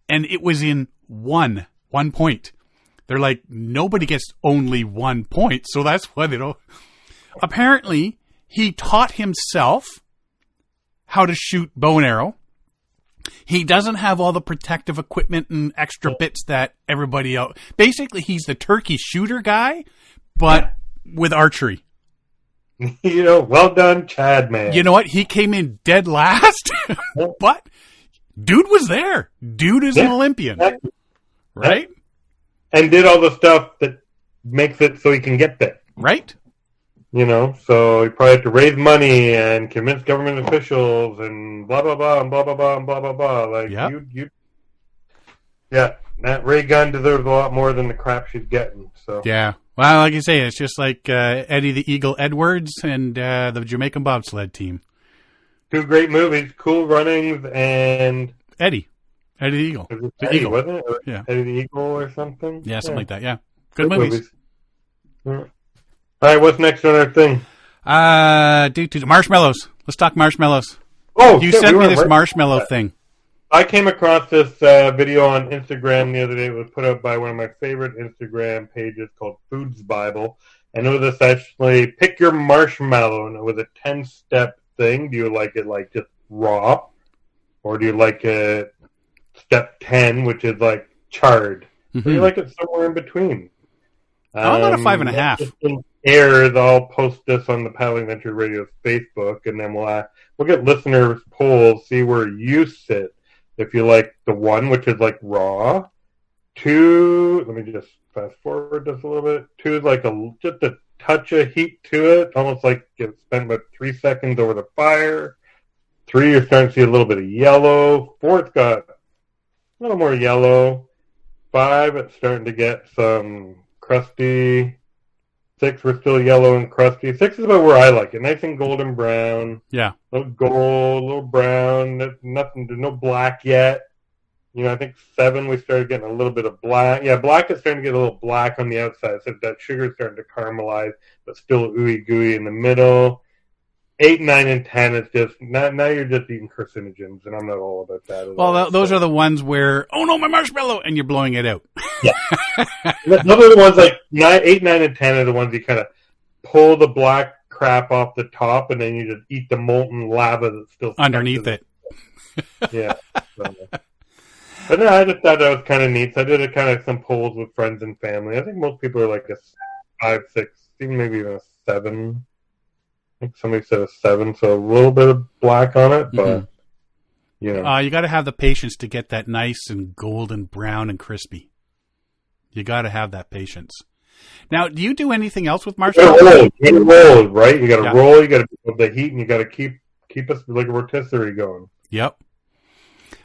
And it was in one point. They're like, nobody gets only 1 point. So that's why they don't. Apparently, he taught himself how to shoot bow and arrow. He doesn't have all the protective equipment and extra bits that everybody else. Basically, he's the turkey shooter guy, but with archery. Well done, Chad, man. You know what? He came in dead last, but dude was there. Dude is an Olympian. Exactly. Right? And did all the stuff that makes it so he can get there. Right? So he probably had to raise money and convince government officials and blah, blah, blah, and blah, blah, blah, and blah, blah, blah. Like, that Ray Gunn deserves a lot more than the crap she's getting. So yeah. Well, like you say, it's just like Eddie the Eagle Edwards and the Jamaican bobsled team. 2 great movies, Cool Runnings and Eddie the Eagle. The Eddie, Eagle, wasn't it? Yeah. Eddie the Eagle or something? Yeah, something like that, yeah. Good movies. Yeah. All right, what's next on our thing? Marshmallows. Let's talk marshmallows. Oh, you sent me this marshmallow thing. I came across this video on Instagram the other day. It was put up by one of my favorite Instagram pages called Foods Bible. And it was essentially pick your marshmallow. And it was a 10-step thing. Do you like it like just raw? Or do you like it step 10, which is like charred? Or do you like it somewhere in between? I'm at a 5.5. Airs, I'll post this on the Paddling Adventure Radio's Facebook, and then we'll get listeners' polls, see where you sit. If you like the 1, which is like raw, 2, let me just fast forward just a little bit. 2 is like just a touch of heat to it, almost like it spent about 3 seconds over the fire. 3, you're starting to see a little bit of yellow. 4, it's got a little more yellow. 5, it's starting to get some crusty. 6, we're still yellow and crusty. 6 is about where I like it. Nice and golden brown. Yeah. A little gold, a little brown. Nothing, there's no black yet. You know, I think 7, we started getting a little bit of black. Yeah, black is starting to get a little black on the outside. So that sugar is starting to caramelize, but still ooey gooey in the middle. 8, 9, and 10 is just, now you're just eating carcinogens, and I'm not all about that. Well, those are the ones where, oh no, my marshmallow, and you're blowing it out. Yeah. Those are the ones like 8, 9, and 10 are the ones you kind of pull the black crap off the top, and then you just eat the molten lava that's still underneath it. Yeah. But no, I just thought that was kind of neat. So I did some polls with friends and family. I think most people are like a 5, 6, even maybe even a 7. I think somebody said a 7, so a little bit of black on it, but you know, you got to have the patience to get that nice and golden brown and crispy. You got to have that patience. Now, do you do anything else with marshmallows? You got to roll, right? You got to roll. You got to put the heat, and you got to keep us like a rotisserie going. Yep.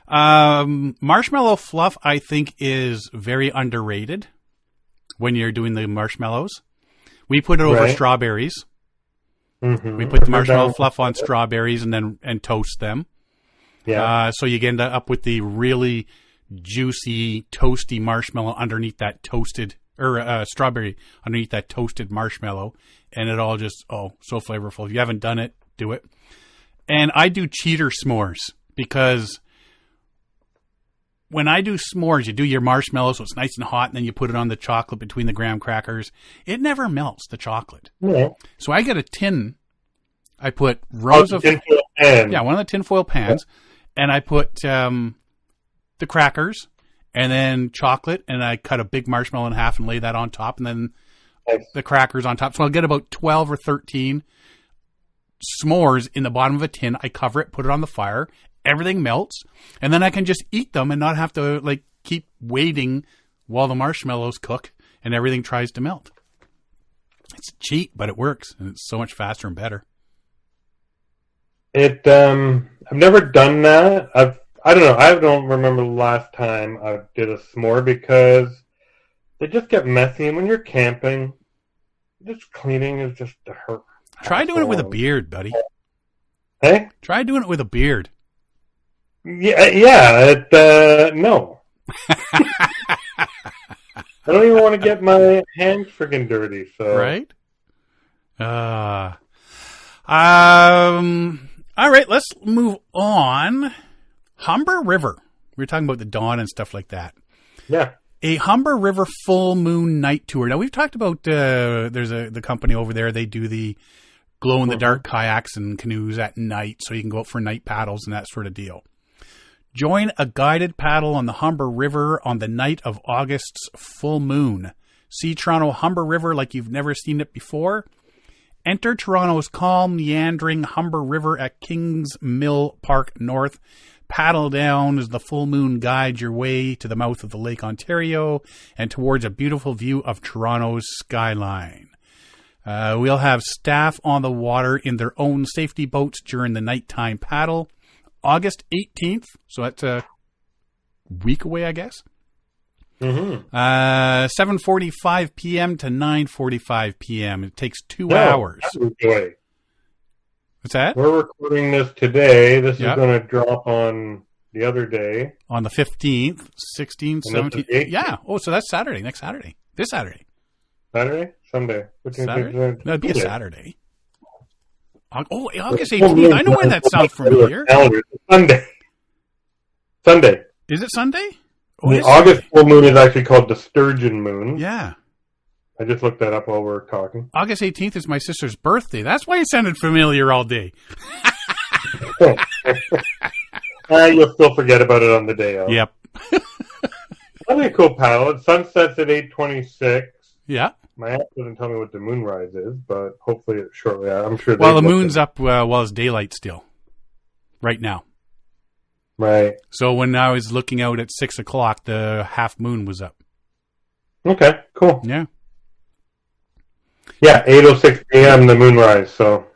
Marshmallow fluff, I think, is very underrated when you're doing the marshmallows. We put it over strawberries. Mm-hmm. We put the marshmallow fluff on strawberries and toast them. Yeah. So you end up with the really juicy, toasty marshmallow underneath that toasted, or strawberry underneath that toasted marshmallow, and it all just so flavorful. If you haven't done it, do it. And I do cheater s'mores because when I do s'mores, you do your marshmallow so it's nice and hot, and then you put it on the chocolate between the graham crackers. It never melts, the chocolate. Yeah. So I get a tin. I put rows of tinfoil pan. Yeah, one of the tinfoil pans, and I put the crackers and then chocolate, and I cut a big marshmallow in half and lay that on top, and then the crackers on top. So I'll get about 12 or 13 s'mores in the bottom of a tin. I cover it, put it on the fire. Everything melts, and then I can just eat them and not have to keep waiting while the marshmallows cook and everything tries to melt. It's cheap, but it works, and it's so much faster and better. I've never done that. I don't know. I don't remember the last time I did a s'more because they just get messy, and when you're camping, just cleaning is just a hurt. Try doing it with a beard, buddy. Hey? Try doing it with a beard. Yeah. No. I don't even want to get my hands freaking dirty. So right. All right. Let's move on. Humber River. We were talking about the dawn and stuff like that. Yeah. A Humber River full moon night tour. Now we've talked about there's the company over there. They do the glow in the dark kayaks and canoes at night, so you can go out for night paddles and that sort of deal. Join a guided paddle on the Humber River on the night of August's full moon. See Toronto Humber River like you've never seen it before. Enter Toronto's calm, meandering Humber River at Kings Mill Park North. Paddle down as the full moon guides your way to the mouth of the Lake Ontario and towards a beautiful view of Toronto's skyline. We'll have staff on the water in their own safety boats during the nighttime paddle. August 18th, so that's a week away, I guess. 7:45 p.m. to 9:45 p.m. It takes 2 hours. What's that? We're recording this today. This is going to drop on the other day. On the 15th, 16th, 17th. Yeah. Oh, so that's Saturday, next Saturday. This Saturday. Saturday? Sunday. Saturday? That'd be a Saturday. Oh, August 18th. I know why that sounds familiar. Sunday. Is it Sunday? Oh, the August full moon is actually called the Sturgeon moon. Yeah. I just looked that up while we were talking. August 18th is my sister's birthday. That's why it sounded familiar all day. You'll still forget about it on the day of. Yep. That'd be a cool paddle. It sunsets at 8:26. Yeah. My app doesn't tell me what the moonrise is, but hopefully it's shortly. I'm sure. Well, the moon's up while it's daylight still. Right now. Right. So when I was looking out at 6 o'clock, the half moon was up. Okay, cool. Yeah. Yeah, 8:06 p.m. the moonrise. So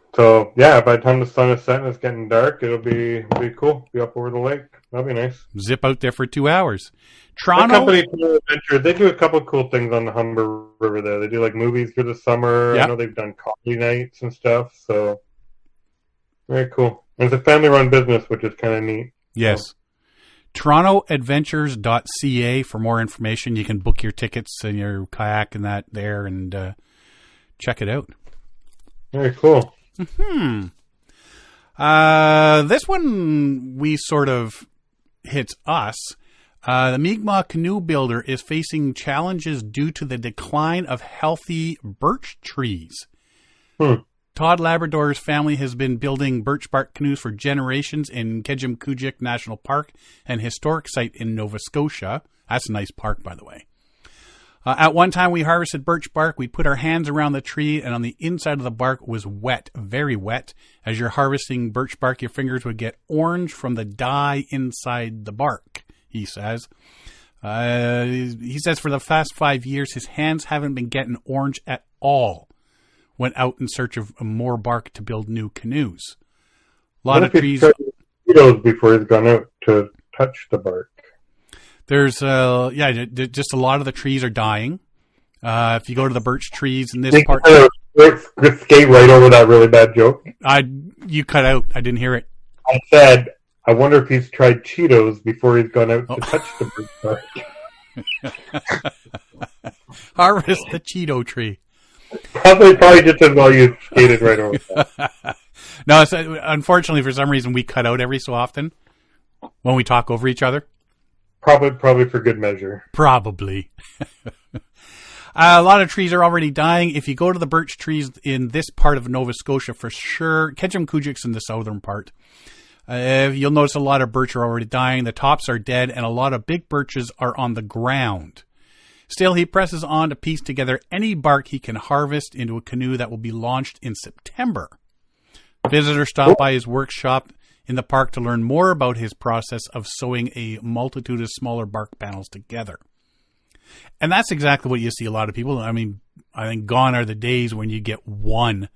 yeah, by the time the sun is setting, it's getting dark. It'll be cool. Be up over the lake. That'll be nice. Zip out there for 2 hours. That Toronto. company, Adventure, they do a couple of cool things on the Humber River there. They do like movies through the summer. Yep. I know they've done coffee nights and stuff. So very cool. And it's a family-run business, which is kind of neat. Yes. So. TorontoAdventures.ca for more information. You can book your tickets and your kayak and that there and check it out. Very cool. This one we sort of hits us. The Mi'kmaq canoe builder is facing challenges due to the decline of healthy birch trees. Todd Labrador's family has been building birch bark canoes for generations in Kejimkujik National Park, an historic site in Nova Scotia. That's a nice park, by the way. At one time, we harvested birch bark. We'd put our hands around the tree, and on the inside of the bark was wet, very wet. As you're harvesting birch bark, your fingers would get orange from the dye inside the bark, he says. He says for the past 5 years, his hands haven't been getting orange at all. Went out in search of more bark to build new canoes. A lot of trees. Before he's gone out to touch the bark. There's just a lot of the trees are dying. If you go to the birch trees in this part, skate right over that really bad joke. You cut out. I didn't hear it. I said, I wonder if he's tried Cheetos before he's gone out to touch the birch bark. Harvest the Cheeto tree. Probably just as well you skated right over that. No, unfortunately, for some reason, we cut out every so often when we talk over each other. Probably for good measure. Probably. A lot of trees are already dying. If you go to the birch trees in this part of Nova Scotia, for sure, Kejimkujik's in the southern part, you'll notice a lot of birch are already dying. The tops are dead, and a lot of big birches are on the ground. Still, he presses on to piece together any bark he can harvest into a canoe that will be launched in September. Visitors stop by his workshop in the park to learn more about his process of sewing a multitude of smaller bark panels together. And that's exactly what you see a lot of people. I mean, I think gone are the days when you get one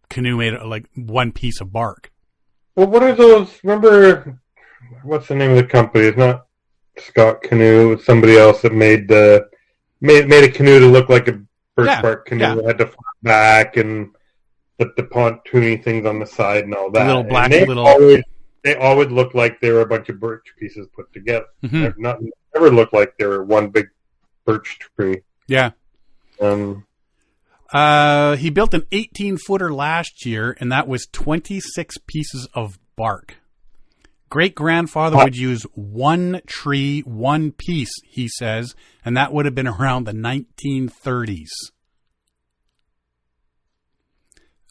canoe made of like one piece of bark. Well, what are those? Remember, what's the name of the company? It's not Scott Canoe. It's somebody else that made a canoe to look like a birch bark canoe. Yeah. It had the front back and the pontoony things on the side and all that. Little black they always look like they were a bunch of birch pieces put together. Mm-hmm. Never looked like they were one big birch tree. Yeah. He built an 18-footer last year, and that was 26 pieces of bark. Great-grandfather would use one tree, one piece, he says, and that would have been around the 1930s.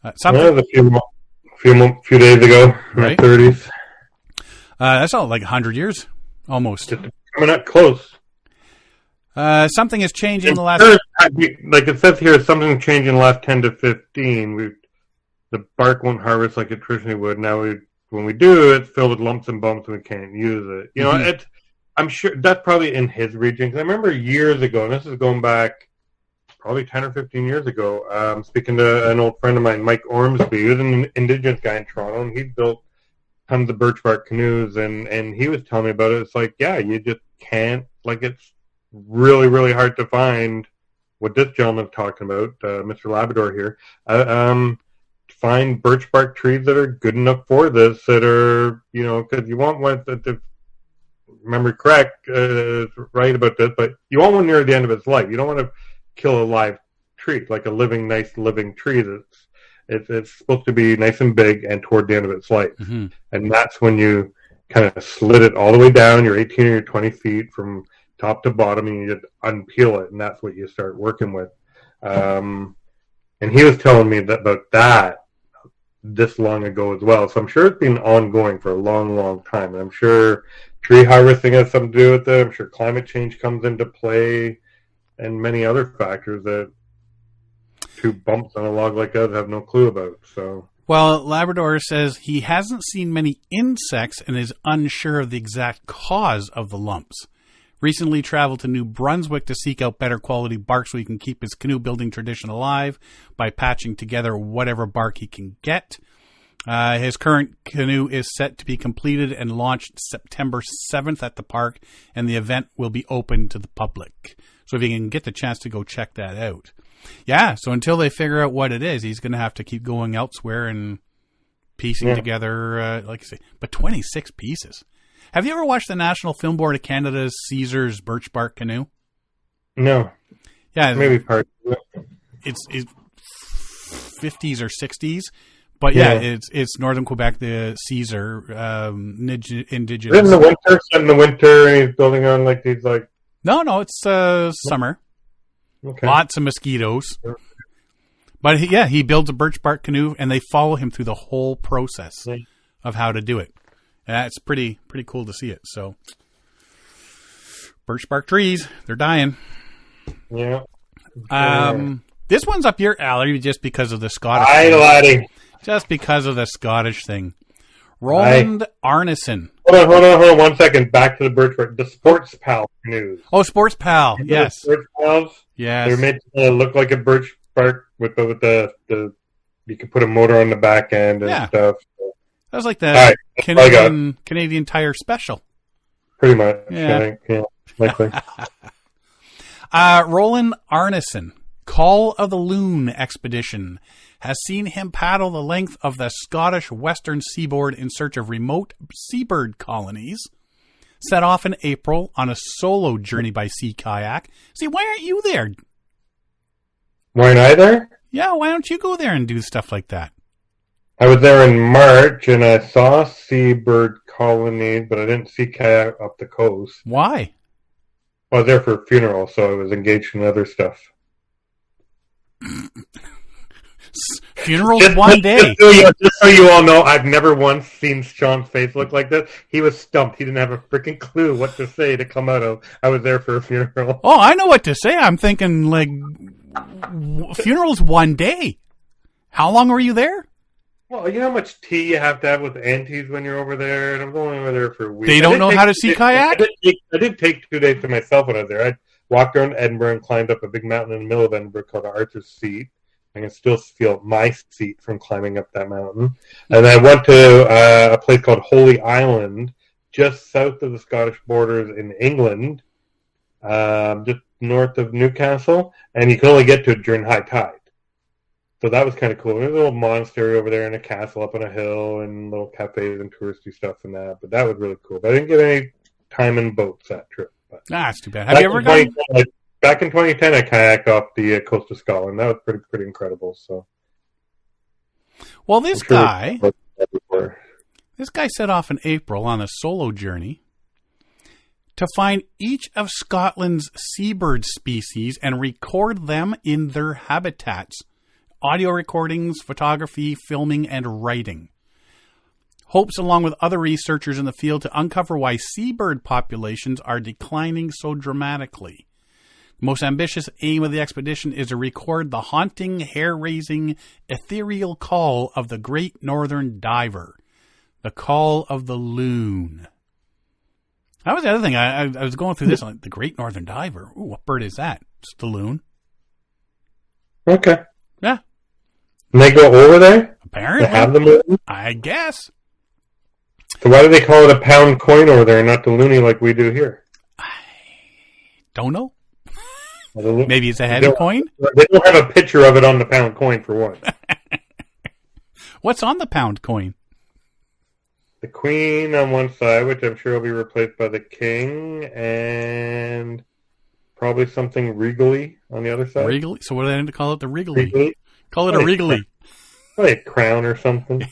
That was a few days ago, right? In the 30s. That's all like 100 years, almost. Just coming up close. Something has changed in the last... Like it says here, something changed in the last 10 to 15. The bark won't harvest like it traditionally would. Now, when we do, it's filled with lumps and bumps and we can't use it. You know, I'm sure that's probably in his region. 'Cause I remember years ago, and this is going back probably 10 or 15 years ago, speaking to an old friend of mine, Mike Ormsby. He was an Indigenous guy in Toronto, and he built tons of birch bark canoes, and he was telling me about it. It's like, yeah, you just can't, like, it's really, really hard to find what this gentleman's talking about, Mr. Labrador here, find birch bark trees that are good enough for this, that are, you know, because you want one that, if memory correct, right about this, but you want one near the end of its life. You don't want to kill a live tree, like a nice living tree it's supposed to be nice and big and toward the end of its life. Mm-hmm. And that's when you kind of slit it all the way down, you're 18 or 20 feet from top to bottom, and you just unpeel it, and that's what you start working with. And he was telling me about that this long ago as well. So I'm sure it's been ongoing for a long, long time. And I'm sure tree harvesting has something to do with it. I'm sure climate change comes into play and many other factors that two bumps on a log like that have no clue about. So, well, Labrador says he hasn't seen many insects and is unsure of the exact cause of the lumps. recently traveled to New Brunswick to seek out better quality bark so he can keep his canoe building tradition alive by patching together whatever bark he can get. His current canoe is set to be completed and launched September 7th at the park, and the event will be open to the public. So if you can get the chance to go check that out. Yeah, so until they figure out what it is, he's going to have to keep going elsewhere and piecing together, like I say, but 26 pieces. Have you ever watched the National Film Board of Canada's Caesar's Birch Bark Canoe? No. Yeah. Maybe part of it. It's 50s or 60s. But yeah, it's Northern Quebec, the Caesar, indigenous. In the winter, and he's building on like these like. No, it's summer. Okay. Lots of mosquitoes. But he builds a birch bark canoe, and they follow him through the whole process of how to do it. And it's pretty cool to see it. So, birch bark trees, they're dying. Yeah. This one's up your alley just because of the Scottish. Aye, laddie. Just because of the Scottish thing. Roland Arneson. Hold on 1 second. Back to the birch bark. The Sports Pal canoes. Oh, Sports Pal. Yes. Sports Pals. Yes. They're made to look like a birch bark with the you can put a motor on the back end and stuff. That was like the Canadian Tire Special. Pretty much. Yeah. Likely. Roland Arneson, Call of the Loon expedition, has seen him paddle the length of the Scottish western seaboard in search of remote seabird colonies. Set off in April on a solo journey by sea kayak. See, why aren't you there? Weren't I there? Yeah, why don't you go there and do stuff like that? I was there in March, and I saw seabird colonies, but I didn't see kayak up the coast. Why? I was there for a funeral, so I was engaged in other stuff. Funerals one day. Just so you all know, I've never once seen Sean's face look like this. He was stumped. He didn't have a freaking clue what to say to come out of. I was there for a funeral. Oh, I know what to say. I'm thinking, like, funerals one day. How long were you there? Well, you know how much tea you have to have with aunties when you're over there, and I'm going over there for a week. They don't know how to sea kayak? I did take 2 days to myself when I was there. I walked around Edinburgh and climbed up a big mountain in the middle of Edinburgh called Arthur's Seat. I can still feel my seat from climbing up that mountain. And I went to a place called Holy Island, just south of the Scottish borders in England, just north of Newcastle, and you can only get to it during high tide. So that was kind of cool. There's a little monastery over there and a castle up on a hill and little cafes and touristy stuff and that. But that was really cool. But I didn't get any time in boats that trip. But that's too bad. Have you ever gone? Back in 2010, I kayaked off the coast of Scotland. That was pretty incredible. So, well, this guy set off in April on a solo journey to find each of Scotland's seabird species and record them in their habitats. Audio recordings, photography, filming, and writing. Hopes, along with other researchers in the field, to uncover why seabird populations are declining so dramatically. The most ambitious aim of the expedition is to record the haunting, hair-raising, ethereal call of the Great Northern Diver, the Call of the Loon. That was the other thing. I was going through this, like, the Great Northern Diver. Ooh, what bird is that? It's the loon. Okay. Yeah. And they go over there? Apparently. They have the loon? I guess. So why do they call it a pound coin over there and not the loonie like we do here? I don't know. Maybe it's a heavy coin? They don't have a picture of it on the pound coin, for one. What's on the pound coin? The queen on one side, which I'm sure will be replaced by the king, and probably something regally on the other side. Regally? So what do they need to call it? The regally? Regally? Call it a regally. Probably a crown or something.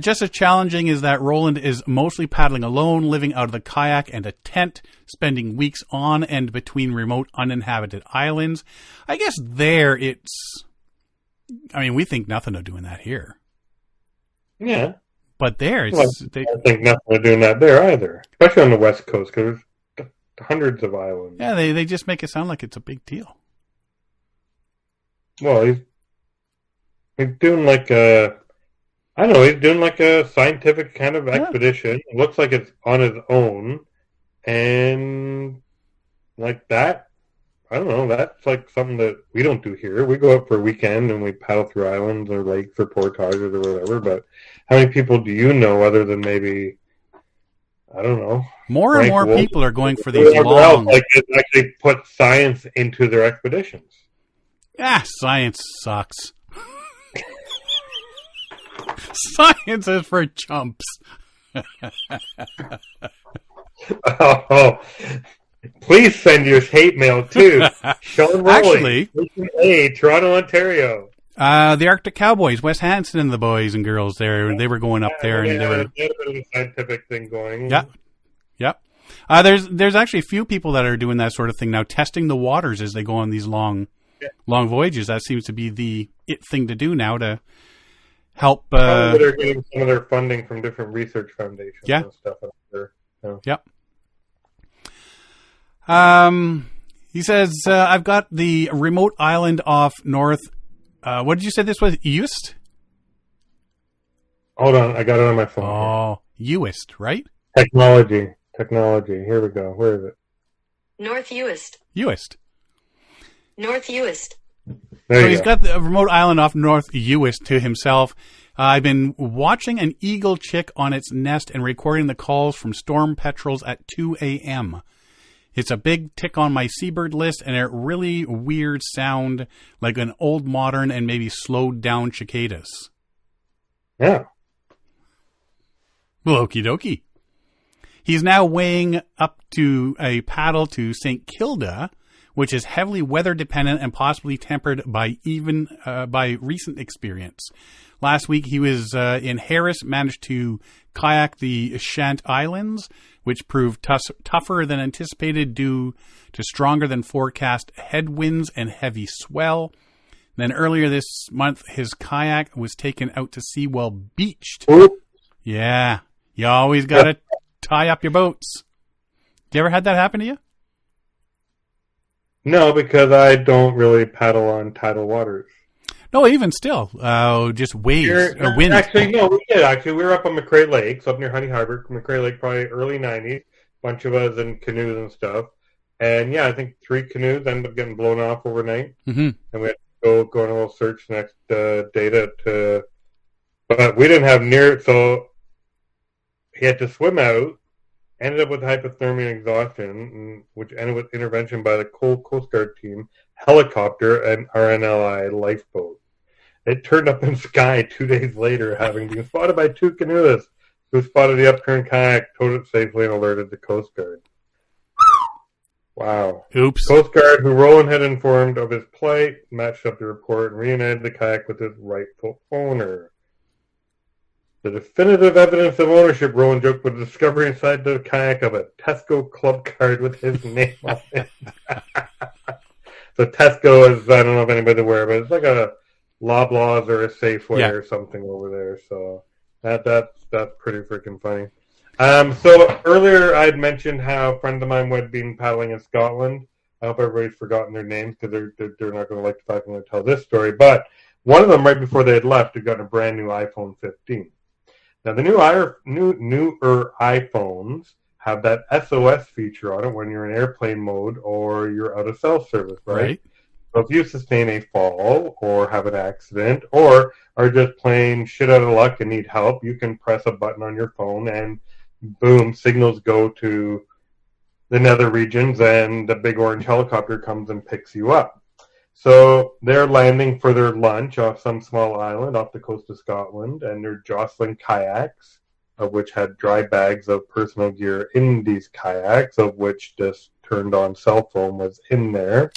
Just as challenging is that Roland is mostly paddling alone, living out of the kayak and a tent, spending weeks on and between remote uninhabited islands. I guess there it's... I mean, we think nothing of doing that here. Yeah. But there, it's... Well, I think nothing of doing that there either. Especially on the West Coast, because there's hundreds of islands. Yeah, they just make it sound like it's a big deal. Well, he's doing like a I don't know. He's doing like a scientific kind of expedition. It looks like it's on his own. And like that, I don't know. That's like something that we don't do here. We go out for a weekend and we paddle through islands or lakes or portages or whatever. But how many people do you know other than maybe, I don't know. More and more people are going for these long... Like actually put science into their expeditions. Science sucks. Science is for chumps. Oh, please send your hate mail too. Sean Rowley, actually, Toronto, Ontario. The Arctic Cowboys, Wes Hansen and the boys and girls there. They were going up there, and they were. They had a bit of a scientific thing going. Yeah. There's actually a few people that are doing that sort of thing now, testing the waters as they go on these long voyages. That seems to be the thing to do now to help. They're getting some of their funding from different research foundations and stuff out there. So. Yep. He says, I've got the remote island off North. What did you say this was? Uist? Hold on, I got it on my phone. Oh, Uist, right? Technology. Here we go. Where is it? North Uist. North Uist. So he's got the remote island off North Uist to himself. I've been watching an eagle chick on its nest and recording the calls from storm petrels at 2 a.m. It's a big tick on my seabird list, and a really weird sound like an old modern and maybe slowed down cicadas. Yeah. Well, okie dokie. He's now weighing up to a paddle to St. Kilda, which is heavily weather dependent and possibly tempered by by recent experience. Last week he was in Harris, managed to kayak the Shant Islands, which proved tougher than anticipated due to stronger than forecast headwinds and heavy swell. Then earlier this month, his kayak was taken out to sea while beached. Oops. Yeah, you always got to tie up your boats. You ever had that happen to you? No, because I don't really paddle on tidal waters. No, even still, just waves or wind. Actually, no, we did. Actually, we were up on McRae Lake, so up near Honey Harbor, McRae Lake, probably early 90s. Bunch of us in canoes and stuff. And yeah, I think 3 canoes ended up getting blown off overnight. Mm-hmm. And we had to go on a little search next data to... But we didn't have near... So he had to swim out, ended up with hypothermia and exhaustion, which ended with intervention by the Coast Guard team, helicopter, and RNLI lifeboat. It turned up in Skye 2 days later, having been spotted by 2 canoeists who spotted the upturned kayak, towed it safely, and alerted the Coast Guard. Wow. Oops. Coast Guard, who Roland had informed of his plight, matched up the report and reunited the kayak with its rightful owner. The definitive evidence of ownership, Rowan joked, with the discovery inside the kayak of a Tesco club card with his name on it. So Tesco is, I don't know if anybody's aware, but it's like a Loblaws or a Safeway or something over there. So that's pretty freaking funny. So earlier I had mentioned how a friend of mine had been paddling in Scotland. I hope everybody's forgotten their names because they're not going to like the fact I'm going to tell this story. But one of them, right before they had left, had gotten a brand new iPhone 15. Now, the newer iPhones have that SOS feature on it when you're in airplane mode or you're out of cell service, right? So if you sustain a fall or have an accident or are just plain shit out of luck and need help, you can press a button on your phone and boom, signals go to the nether regions and the big orange helicopter comes and picks you up. So they're landing for their lunch off some small island off the coast of Scotland, and they're jostling kayaks, of which had dry bags of personal gear in these kayaks, of which this turned-on cell phone was in there.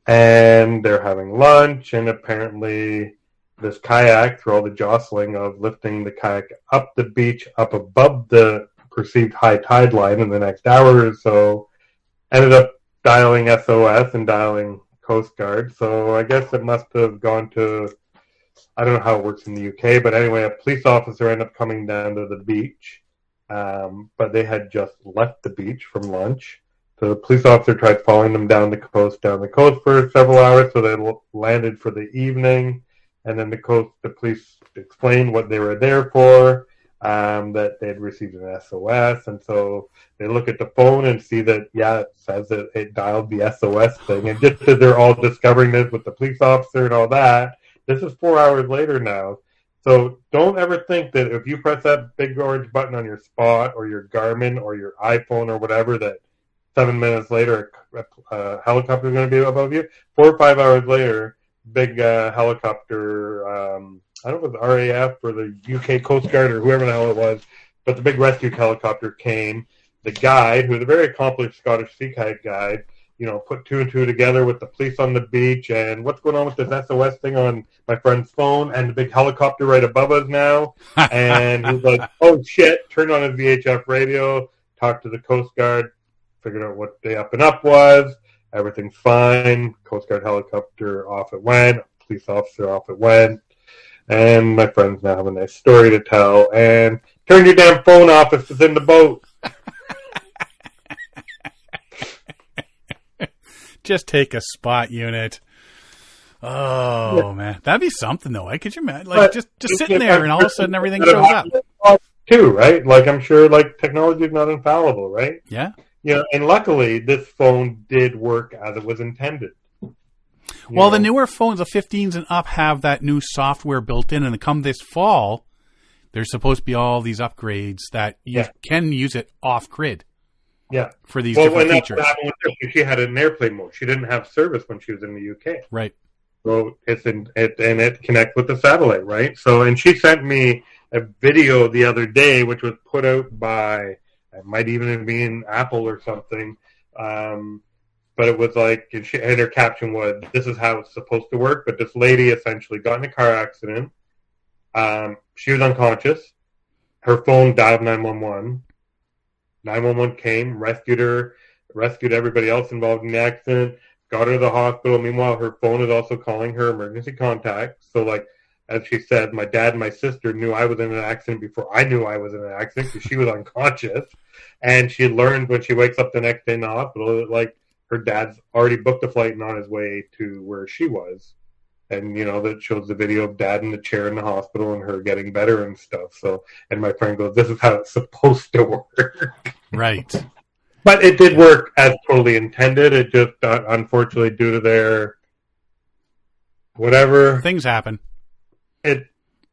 And they're having lunch, and apparently this kayak, through all the jostling of lifting the kayak up the beach, up above the perceived high tide line in the next hour or so, ended up dialing SOS and dialing Coast Guard. So I guess it must have gone to, I don't know how it works in the UK, but anyway, a police officer ended up coming down to the beach, but they had just left the beach from lunch. So the police officer tried following them down the coast for several hours, so they landed for the evening, and then the police explained what they were there for, that they had received an SOS, and so they look at the phone and see that, it says that it dialed the SOS thing, and just as they're all discovering this with the police officer and all that, this is 4 hours later now. So don't ever think that if you press that big orange button on your Spot or your Garmin or your iPhone or whatever, that 7 minutes later a helicopter is going to be above you. 4 or 5 hours later, big helicopter, I don't know if it was RAF or the UK Coast Guard or whoever the hell it was, but the big rescue helicopter came. The guide, who was a very accomplished Scottish sea kayak guide, put 2 and 2 together with the police on the beach and what's going on with this SOS thing on my friend's phone and the big helicopter right above us now. And he was like, oh shit, turned on his VHF radio, talked to the Coast Guard, figured out what the up and up was. Everything's fine. Coast Guard helicopter off it went. Police officer off it went. And my friends now have a nice story to tell. And turn your damn phone off if it's in the boat. Just take a Spot unit. Oh, man. That'd be something, though. Could you imagine? Just sitting there and all of a sudden everything shows up. Too, right? I'm sure, technology is not infallible, right? Yeah. And luckily, this phone did work as it was intended. Well, the newer phones, the 15s and up, have that new software built in, and come this fall, there's supposed to be all these upgrades that you can use it off-grid. Yeah. For these different features. She had it in airplane mode. She didn't have service when she was in the UK. Right. So it connects with the satellite, right? So, and she sent me a video the other day, which was put out by, it might even have been Apple or something. But it was and her caption was, this is how it's supposed to work. But this lady essentially got in a car accident. She was unconscious. Her phone dialed 911. 911 came, rescued her, rescued everybody else involved in the accident, got her to the hospital. Meanwhile, her phone is also calling her emergency contact. So, as she said, my dad and my sister knew I was in an accident before I knew I was in an accident because she was unconscious. And she learned when she wakes up the next day in the hospital that, her dad's already booked a flight and on his way to where she was. And, that shows the video of dad in the chair in the hospital and her getting better and stuff. So, and my friend goes, this is how it's supposed to work. Right. But it did work as totally intended. It just, unfortunately, due to their whatever. Things happen.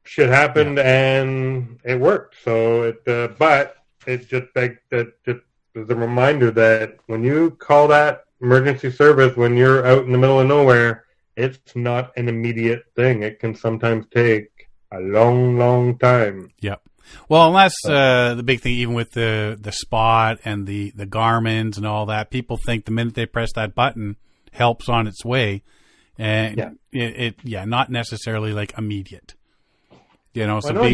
Shit happened and it worked. So but it just begged that just as a reminder that when you call that emergency service, when you're out in the middle of nowhere, it's not an immediate thing. It can sometimes take a long, long time. Yep. Well, unless the big thing, even with the Spot and the Garmins and all that, people think the minute they press that button, help's on its way, and not necessarily immediate. So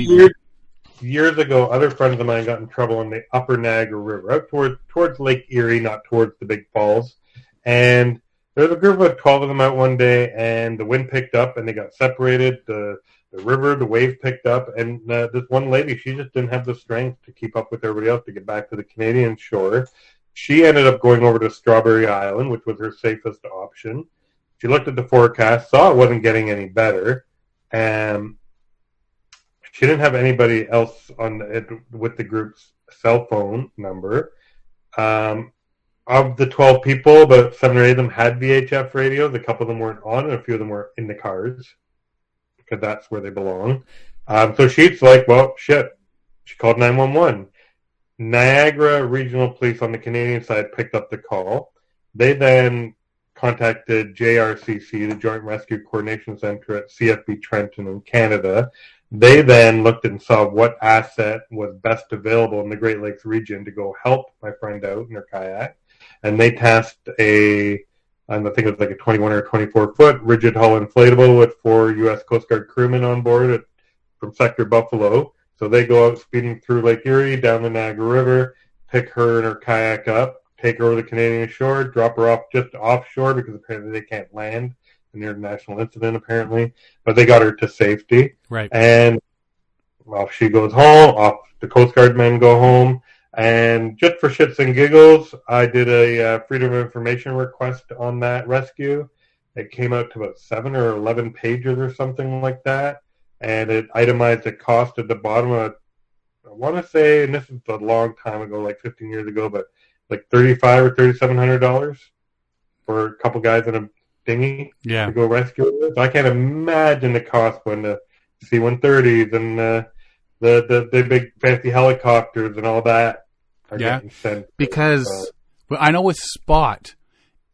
years ago, other friends of mine got in trouble in the Upper Niagara River, out towards Lake Erie, not towards the big falls, and there was a group of 12 of them out one day, and the wind picked up, and they got separated. The river, the wave picked up, and this one lady, she just didn't have the strength to keep up with everybody else to get back to the Canadian shore. She ended up going over to Strawberry Island, which was her safest option. She looked at the forecast, saw it wasn't getting any better, and she didn't have anybody else with the group's cell phone number. Of the 12 people, about 7 or 8 of them had VHF radios. A couple of them weren't on, and a few of them were in the cars, because that's where they belong. So she's like, well, shit. She called 911. Niagara Regional Police on the Canadian side picked up the call. They then contacted JRCC, the Joint Rescue Coordination Center at CFB Trenton in Canada. They then looked and saw what asset was best available in the Great Lakes region to go help my friend out in her kayak. And they tasked I think it was a 21 or 24-foot rigid hull inflatable with 4 U.S. Coast Guard crewmen on board from Sector Buffalo. So they go out speeding through Lake Erie, down the Niagara River, pick her and her kayak up, take her over the Canadian shore, drop her off just offshore because apparently they can't land. An international incident, apparently. But they got her to safety. Right. And off she goes home, off the Coast Guard men go home. And just for shits and giggles, I did a Freedom of Information request on that rescue. It came out to about 7 or 11 pages or something like that. and it itemized the cost at the bottom of, I want to say, and this is a long time ago, like 15 years ago, but like $3,500 or $3,700 for a couple guys in a dinghy to go rescue it. So I can't imagine the cost when the C-130s and the big fancy helicopters and all that are getting sent. Because I know with Spot,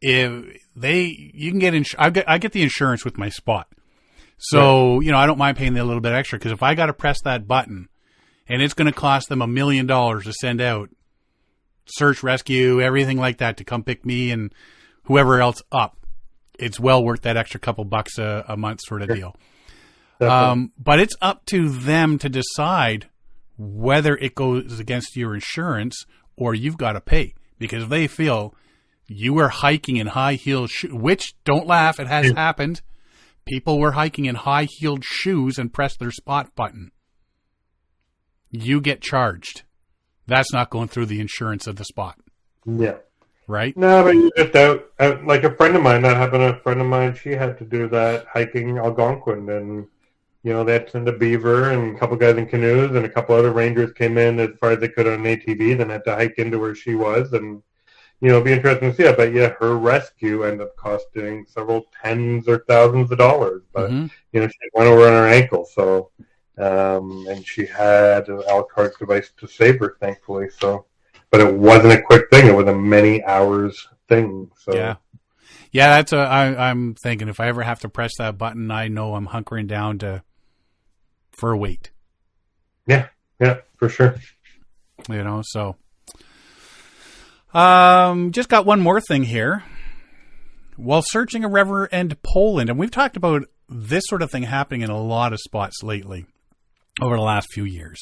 I get the insurance with my Spot. So, I don't mind paying a little bit extra, because if I got to press that button and it's going to cost them $1 million to send out search, rescue, everything like that to come pick me and whoever else up, it's well worth that extra couple bucks a month sort of deal. But it's up to them to decide whether it goes against your insurance or you've got to pay. Because if they feel you were hiking in high-heeled shoes, which, don't laugh, it has happened. People were hiking in high-heeled shoes and pressed their Spot button. You get charged. That's not going through the insurance of the Spot. Yeah. Right? No, but you just out like a friend of mine, that happened to a friend of mine, she had to do that hiking Algonquin, and they had to send a beaver and a couple guys in canoes, and a couple other rangers came in as far as they could on an ATV, then had to hike into where she was, and it'd be interesting to see. I bet her rescue ended up costing several tens or thousands of dollars, but she went over on her ankle, so and she had an a la carte device to save her, thankfully. So, but it wasn't a quick thing; it was a many hours thing. So that's I'm thinking, if I ever have to press that button, I know I'm hunkering down for a wait. Yeah, for sure. So. Just got one more thing here. While searching a river in Poland, and we've talked about this sort of thing happening in a lot of spots lately over the last few years.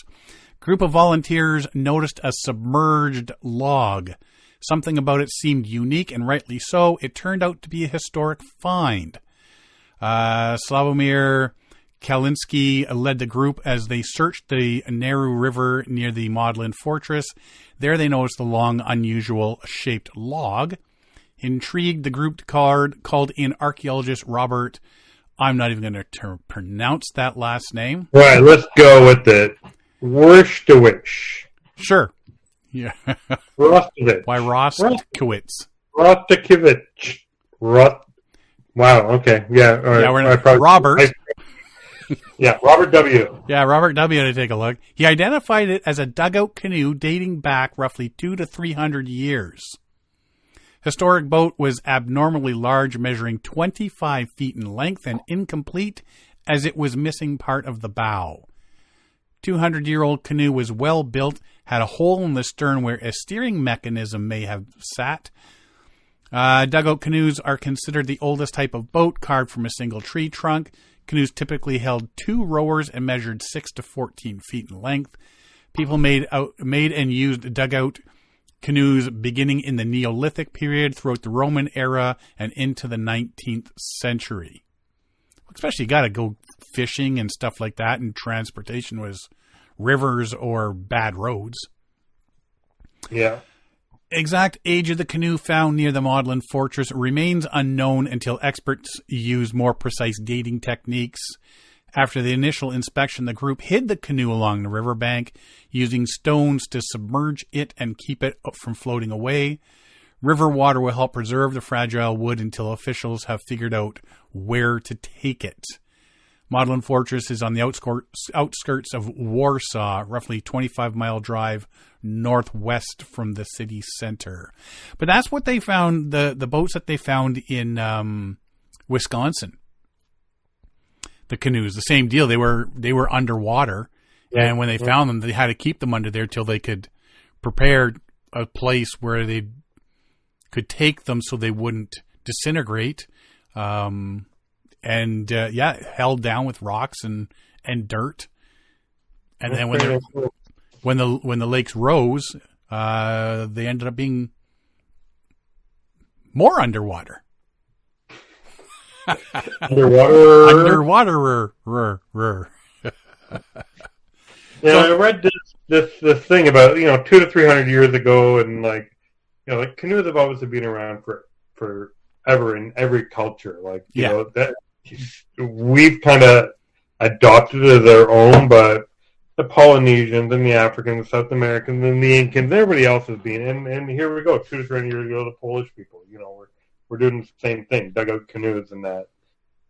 A group of volunteers noticed a submerged log. Something about it seemed unique, and rightly so. It turned out to be a historic find. Slavomir Kalinski led the group as they searched the Naru River near the Modlin Fortress. There they noticed the long, unusual-shaped log. Intrigued, the group called in archaeologist Robert. I'm not even going to pronounce that last name. Right, let's go with it. Worshtowicz. Sure. Yeah. Rostovich. Why Rostkowitz? Rostkowicz. Wow, okay. Yeah, all right. Robert. Yeah, Robert W. Yeah, Robert W. to take a look. He identified it as a dugout canoe dating back roughly 200 to 300 years. Historic boat was abnormally large, measuring 25 feet in length and incomplete as it was missing part of the bow. 200-year-old canoe was well built, had a hole in the stern where a steering mechanism may have sat. Dugout canoes are considered the oldest type of boat, carved from a single tree trunk. Canoes typically held 2 rowers and measured 6 to 14 feet in length. People made and used dugout canoes beginning in the Neolithic period, throughout the Roman era, and into the 19th century. Especially, you got to go fishing and stuff like that, and transportation was rivers or bad roads. Yeah. Exact age of the canoe found near the Modlin Fortress remains unknown until experts use more precise dating techniques. After the initial inspection, the group hid the canoe along the riverbank, using stones to submerge it and keep it from floating away. River water will help preserve the fragile wood until officials have figured out where to take it. Modlin Fortress is on the outskirts of Warsaw, roughly 25-mile drive northwest from the city center. But that's what they found, the boats that they found in Wisconsin. The canoes, the same deal. They were underwater, and when they found them, they had to keep them under there till they could prepare a place where they could take them so they wouldn't disintegrate. Held down with rocks and dirt. And then when the lakes rose, they ended up being more underwater. Underwater. I read this thing about 200 to 300 years ago, and like canoes have obviously been around forever in every culture. That we've kind of adopted as their own, but the Polynesians and the Africans, South Americans and the Incans, everybody else has been. And here we go, 2 to 3 years ago, the Polish people, we're doing the same thing, dugout canoes and that.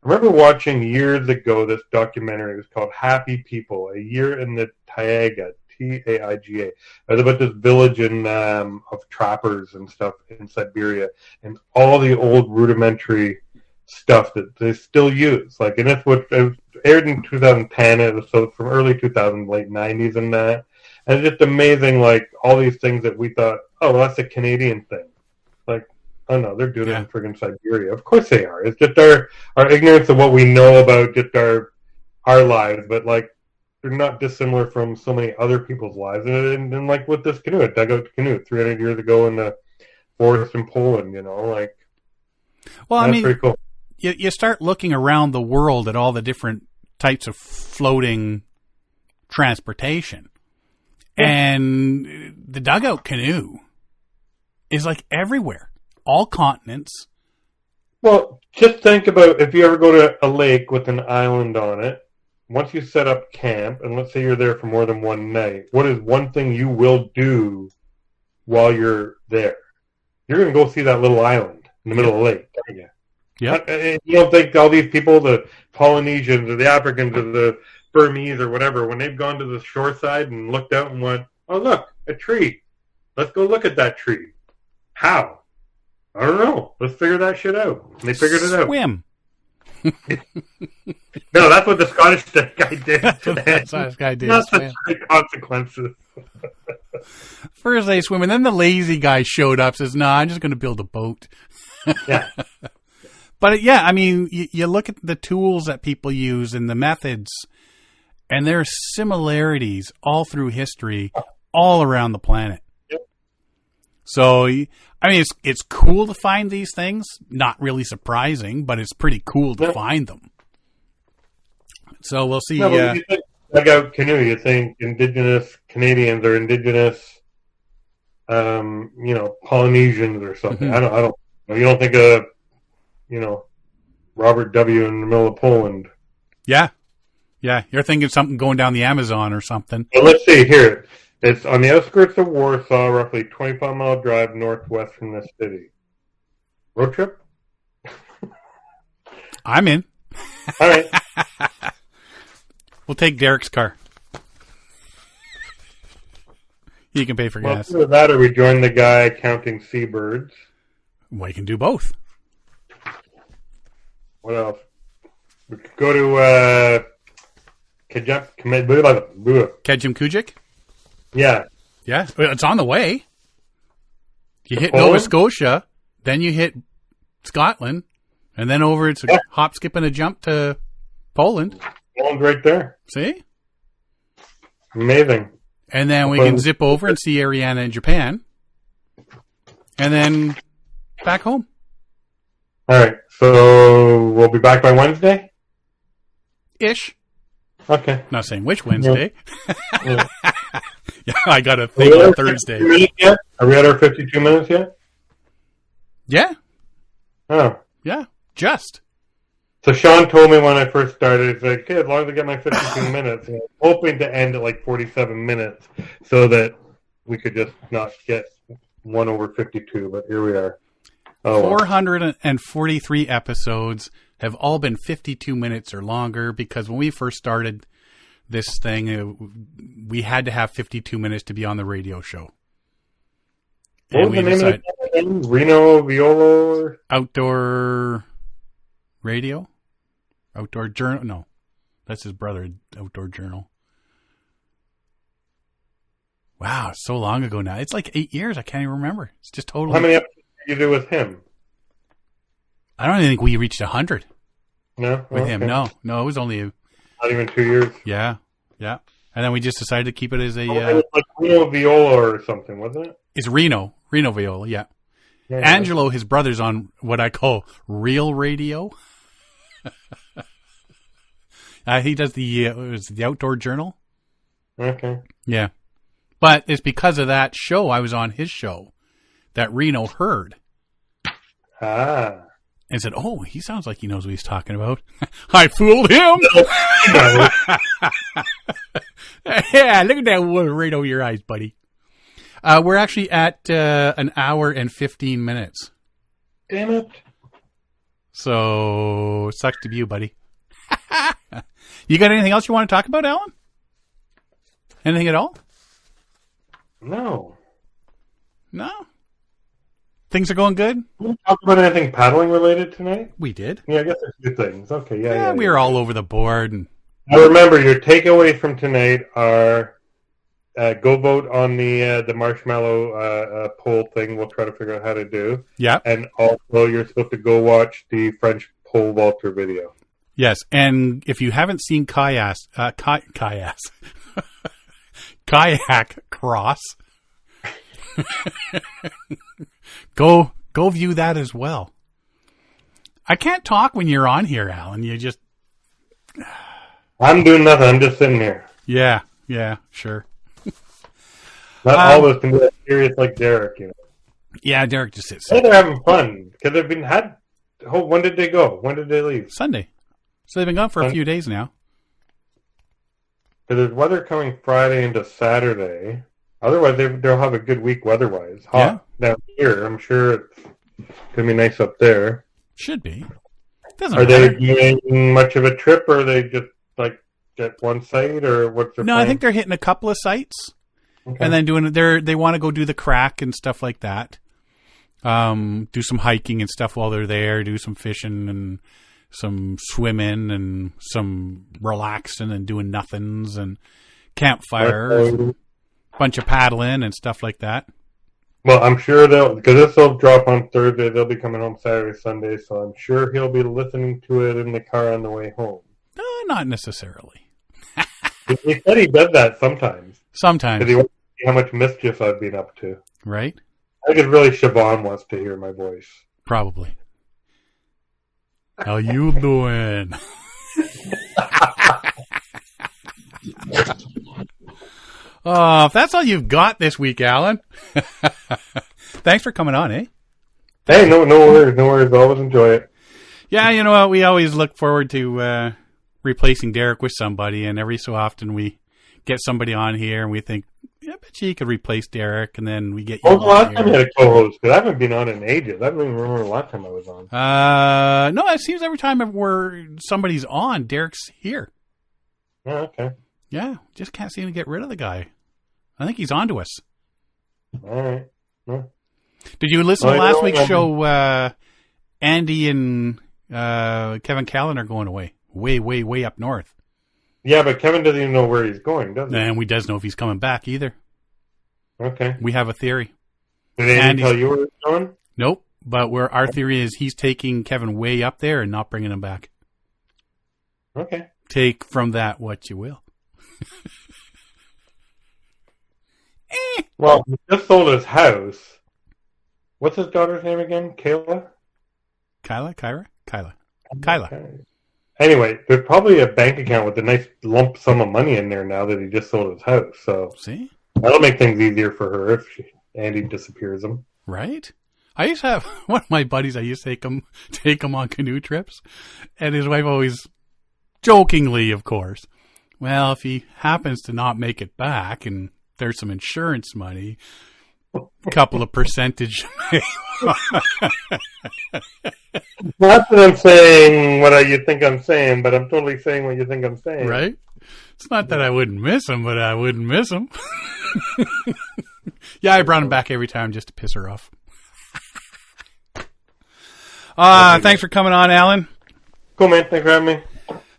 I remember watching years ago this documentary. It was called Happy People, A Year in the Taiga, Taiga. It was about this village of trappers and stuff in Siberia, and all the old rudimentary stuff that they still use. And it's what it aired in 2010. It was so from early 2000s, late 90s, and that. And it's just amazing, all these things that we thought, oh, well, that's a Canadian thing. Oh no, they're doing it in friggin' Siberia. Of course they are. It's just our ignorance of what we know about just our lives, but they're not dissimilar from so many other people's lives. And with this canoe, a dugout canoe, 300 years ago in the forest in Poland, Well, I mean, pretty cool. You start looking around the world at all the different types of floating transportation, and the dugout canoe is everywhere. All continents. Well, just think about if you ever go to a lake with an island on it, once you set up camp, and let's say you're there for more than one night, what is one thing you will do while you're there? You're going to go see that little island in the middle of the lake, aren't you? Yeah. You don't think all these people, the Polynesians or the Africans or the Burmese or whatever, when they've gone to the shore side and looked out and went, oh, look, a tree. Let's go look at that tree. How? I don't know. Let's figure that shit out. And they figured it out. Swim. No, that's what the Scottish guy did. That's what the Scottish guy did. Not the consequences. First they swim, and then the lazy guy showed up, says, no, I'm just going to build a boat. Yeah. But I mean, you look at the tools that people use and the methods, and there are similarities all through history, all around the planet. So, I mean, it's cool to find these things. Not really surprising, but it's pretty cool to find them. So we'll see. When you think dugout canoe, you think Indigenous Canadians or Indigenous, Polynesians or something. Mm-hmm. I don't. You don't think of, Robert W. in the middle of Poland. Yeah. You're thinking something going down the Amazon or something. Well, let's see here. It's on the outskirts of Warsaw, roughly 25-mile drive northwest from the city. Road trip? I'm in. All right. We'll take Derek's car. He can pay for gas. Either that or we join the guy counting seabirds. We can do both. What else? We could go to Kejim Kujik? Yeah. Yeah, it's on the way. You hit Poland? Nova Scotia, then you hit Scotland, and then over it's a hop, skip, and a jump to Poland. Poland's right there. See? Amazing. And then we can zip over and see Ariana in Japan. And then back home. All right. So we'll be back by Wednesday? Ish. Okay. Not saying which Wednesday. Yeah. Yeah, I got a thing on Thursday. Are we at our 52 minutes yet? Yeah. Oh. Yeah, just. So Sean told me when I first started, he's like, okay, as long as I get my 52 minutes, and I'm hoping to end at 47 minutes so that we could just not get 1 over 52, but here we are. Oh, 443 episodes have all been 52 minutes or longer because when we first started this thing, we had to have 52 minutes to be on the radio show. What was the name of it? Reno Viola? Outdoor Radio? Outdoor Journal? No, that's his brother, Outdoor Journal. Wow, it's so long ago now. It's 8 years. I can't even remember. It's just totally... How many episodes did you do with him? I don't even think we reached 100. No? With him, no. No, it was only... Not even 2 years? Yeah. And then we just decided to keep it as a... it was like Reno Viola or something, wasn't it? It's Reno Viola, yeah. Angelo, his brother's on what I call real radio. He does the Outdoor Journal. Okay. Yeah. But it's because of that show, I was on his show, that Reno heard. Ah. and said, "Oh, he sounds like he knows what he's talking about." I fooled him. Yeah, look at that one right over your eyes, buddy. We're actually at an hour and 15 minutes. Damn it. So, sucks to be you, buddy. You got anything else you want to talk about, Alan? Anything at all? No. No? Things are going good? Did we talk about anything paddling related tonight? We did. Yeah, I guess there's two things. Okay, Yeah, we were all over the board. And I remember your takeaways from tonight are go vote on the marshmallow pole thing. We'll try to figure out how to do. Yeah. And also, you're supposed to go watch the French pole vaulter video. Yes, and if you haven't seen kayak cross, go view that as well. I can't talk when you're on here, Alan. You just... I'm doing nothing. I'm just sitting here. Yeah, sure. Not all of us can be that serious like Derek, you know. Yeah, Derek just sits. Hey, they're having fun because they've been had. Oh, when did they go? When did they leave? Sunday. So they've been gone for a few days now. Because there's weather coming Friday into Saturday. Otherwise, they'll have a good week weather-wise. Hot down here. I'm sure it's going to be nice up there. Should be. Are they doing much of a trip, or are they just like at one site, or what's their plan? I think they're hitting a couple of sites, and then they want to go do the crack and stuff like that. Do some hiking and stuff while they're there. Do some fishing and some swimming and some relaxing and doing nothings and campfires, bunch of paddling and stuff like that. Well, I'm sure because this will drop on Thursday. They'll be coming home Saturday, Sunday, so I'm sure he'll be listening to it in the car on the way home. No, not necessarily. He said he does that sometimes. Sometimes. Because he wants to see how much mischief I've been up to. Right? I think it's really Siobhan wants to hear my voice. Probably. How you doing? Oh, if that's all you've got this week, Alan. Thanks for coming on, eh? Hey, no worries. Always enjoy it. Yeah, you know what? We always look forward to replacing Derek with somebody, and every so often we get somebody on here, and we think, yeah, I bet you could replace Derek, and then we get you on the last time you had a co-host? Because I haven't been on in ages. I don't even remember the last time I was on. No, it seems every time somebody's on, Derek's here. Oh, okay. Yeah, just can't seem to get rid of the guy. I think he's on to us. All right. Yeah. Did you listen to last week's show? Andy and Kevin Callan are going away. Way up north. Yeah, but Kevin doesn't even know where he's going, does he? And we doesn't know if he's coming back either. Okay. We have a theory. Did Andy tell you where he's going? Nope. But our theory is he's taking Kevin way up there and not bringing him back. Okay. Take from that what you will. Well, he just sold his house. What's his daughter's name again? Kyla? Kyla. Anyway, there's probably a bank account with a nice lump sum of money in there now that he just sold his house. So see, that'll make things easier for her if Andy disappears him. Right? I used to have one of my buddies. I used to take him on canoe trips, and his wife always, jokingly, of course, well, if he happens to not make it back, and there's some insurance money, a couple of percentage. Not that I'm saying what you think I'm saying, but I'm totally saying what you think I'm saying. Right? It's not that I wouldn't miss him, but I wouldn't miss him. Yeah, I brought him back every time just to piss her off. Thanks for coming on, Alan. Cool, man. Thanks for having me.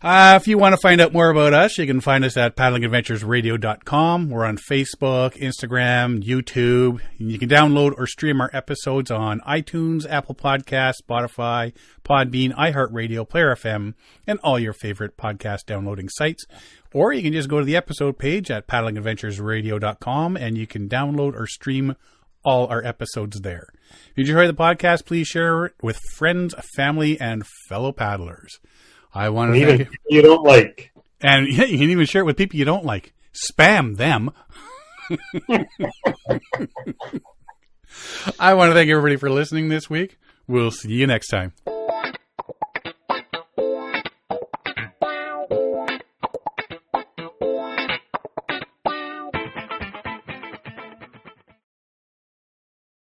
If you want to find out more about us, you can find us at paddlingadventuresradio.com. We're on Facebook, Instagram, YouTube. You can download or stream our episodes on iTunes, Apple Podcasts, Spotify, Podbean, iHeartRadio, Player FM, and all your favorite podcast downloading sites. Or you can just go to the episode page at paddlingadventuresradio.com and you can download or stream all our episodes there. If you enjoy the podcast, please share it with friends, family, and fellow paddlers. I want to even people you don't like. And you can even share it with people you don't like. Spam them. I want to thank everybody for listening this week. We'll see you next time.